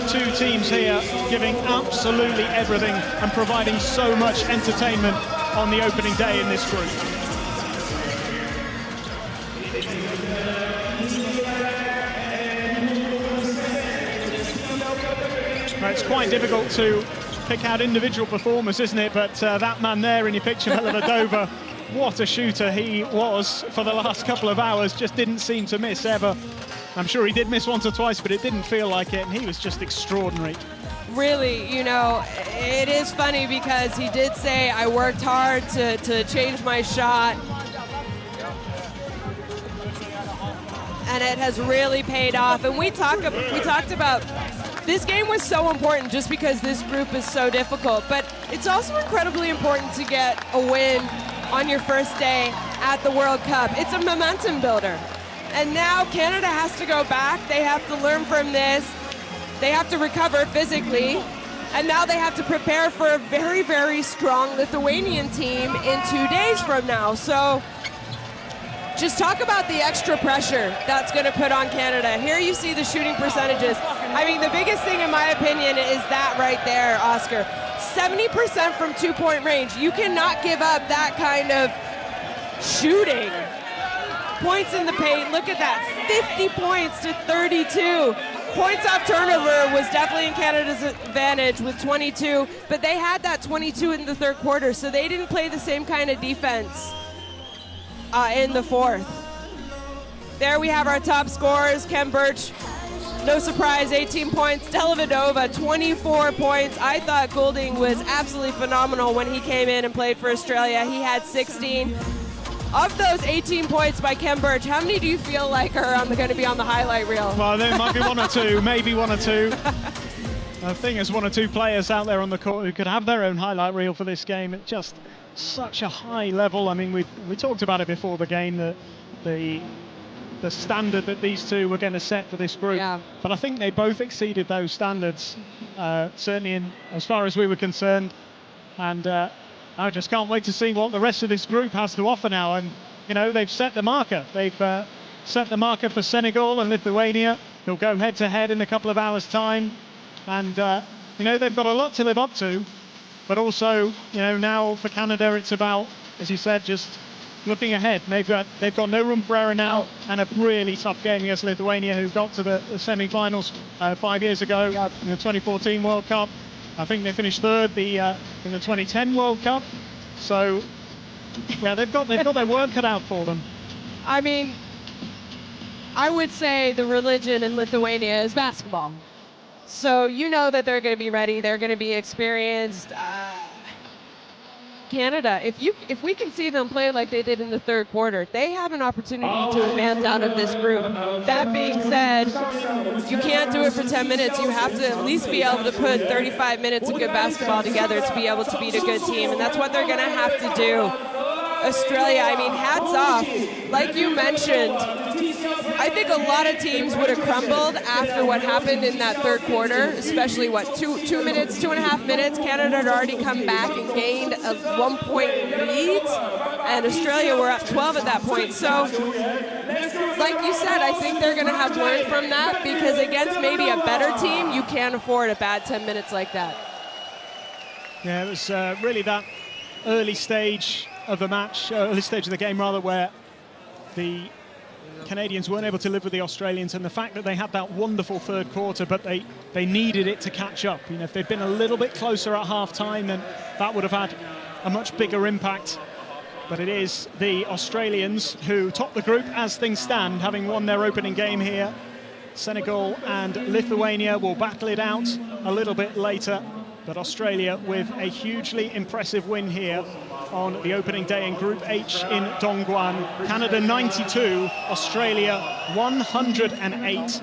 2 teams here giving absolutely everything and providing so much entertainment on the opening day in this group. Well, it's quite difficult to pick out individual performers, isn't it? But that man there in your picture, Dellavedova, what a shooter he was for the last couple of hours, just didn't seem to miss ever. I'm sure he did miss once or twice, but it didn't feel like it, and he was just extraordinary. Really, you know, it is funny because he did say, I worked hard to change my shot. And it has really paid off. And we talked about this game was so important just because this group is so difficult. But it's also incredibly important to get a win on your first day at the World Cup. It's a momentum builder. And now Canada has to go back. They have to learn from this. They have to recover physically, and now they have to prepare for a very, very strong Lithuanian team in 2 days from now. So just talk about the extra pressure that's going to put on Canada. Here you see the shooting percentages. I mean, the biggest thing in my opinion is that right there, Oscar. 70% from 2-point range. You cannot give up that kind of shooting. Points in the paint, look at that, 50 points to 32. Points off turnover was definitely in Canada's advantage with 22, but they had that 22 in the third quarter, so they didn't play the same kind of defense in the fourth. There we have our top scorers. Kem Birch, no surprise, 18 points. Dellavedova, 24 points. I thought Goulding was absolutely phenomenal when he came in and played for Australia. He had 16. Of those 18 points by Kem Birch, how many do you feel like are going to be on the highlight reel? Well, there might be 1 or 2, maybe 1 or 2. I think there's 1 or 2 players out there on the court who could have their own highlight reel for this game. It's just such a high level. I mean, we talked about it before the game, the standard that these 2 were going to set for this group. Yeah. But I think they both exceeded those standards, certainly as far as we were concerned. And I just can't wait to see what the rest of this group has to offer now. And, you know, they've set the marker. They've set the marker for Senegal and Lithuania. They'll go head-to-head in a couple of hours' time. And, you know, they've got a lot to live up to. But also, you know, now for Canada, it's about, as you said, just looking ahead. They've got no room for error now, and a really tough game against Lithuania, who got to the semi-finals 5 years ago in the 2014 World Cup. I think they finished third in the 2010 World Cup. So, yeah, they've got their work cut out for them. I mean, I would say the religion in Lithuania is basketball. So you know that they're going to be ready. They're going to be experienced. Canada, if we can see them play like they did in the third quarter, they have an opportunity to advance out of this group. That being said, you can't do it for 10 minutes. You have to at least be able to put 35 minutes of good basketball together to be able to beat a good team, and that's what they're going to have to do. Australia, I mean, hats off. Like you mentioned, I think a lot of teams would have crumbled after what happened in that third quarter, especially, what, 2.5 minutes. Canada had already come back and gained a 1-point lead, and Australia were up 12 at that point. So, like you said, I think they're going to have learned from that, because against maybe a better team, you can't afford a bad 10 minutes like that. Yeah, it was really that early stage of the match, early stage of the game rather, where the Canadians weren't able to live with the Australians, and the fact that they had that wonderful third quarter, but they needed it to catch up. You know, if they'd been a little bit closer at half-time, then that would have had a much bigger impact. But it is the Australians who top the group as things stand, having won their opening game here. Senegal and Lithuania will battle it out a little bit later, but Australia with a hugely impressive win here on the opening day in Group H in Dongguan. Canada 92, Australia 108.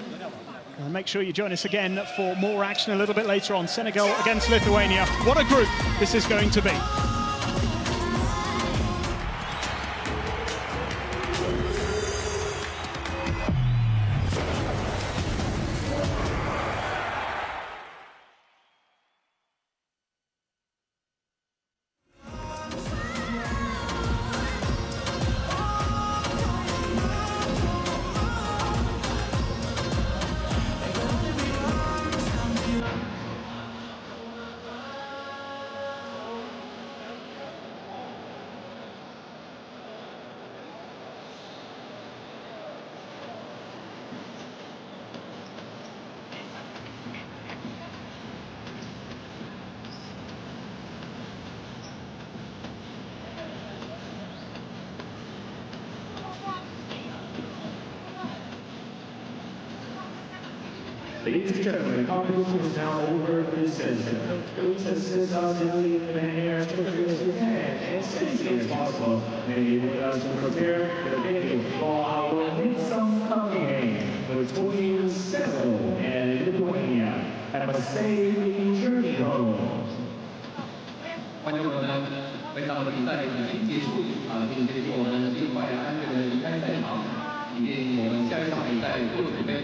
Make sure you join us again for more action a little bit later on. Senegal against Lithuania. What a group this is going to be. Ladies and gentlemen, the competition is now over this session. Princesses are generally in the air as quickly as you can, as safely as possible. May with us to prepare the venue for our midsummer game between Senegal and Lithuania at Marseille in Germany. 观众朋友们，本场的比赛已经结束并且请我们尽快安全的离开赛场，以便我们下一场比赛做准备。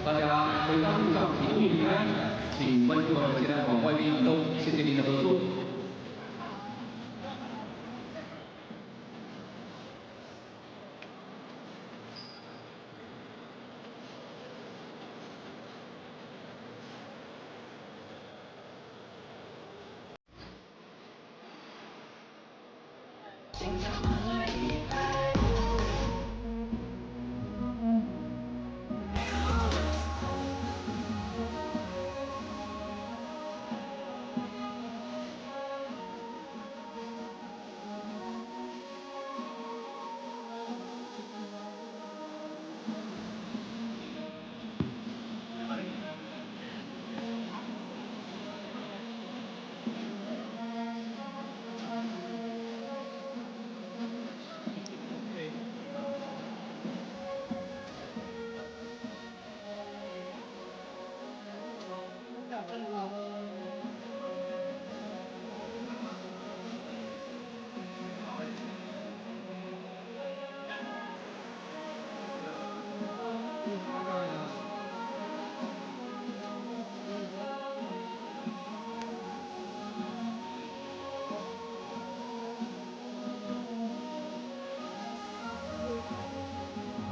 大家回到路上平安平安，请观众朋友们尽量往外面移动，谢谢您的合作。Thank you.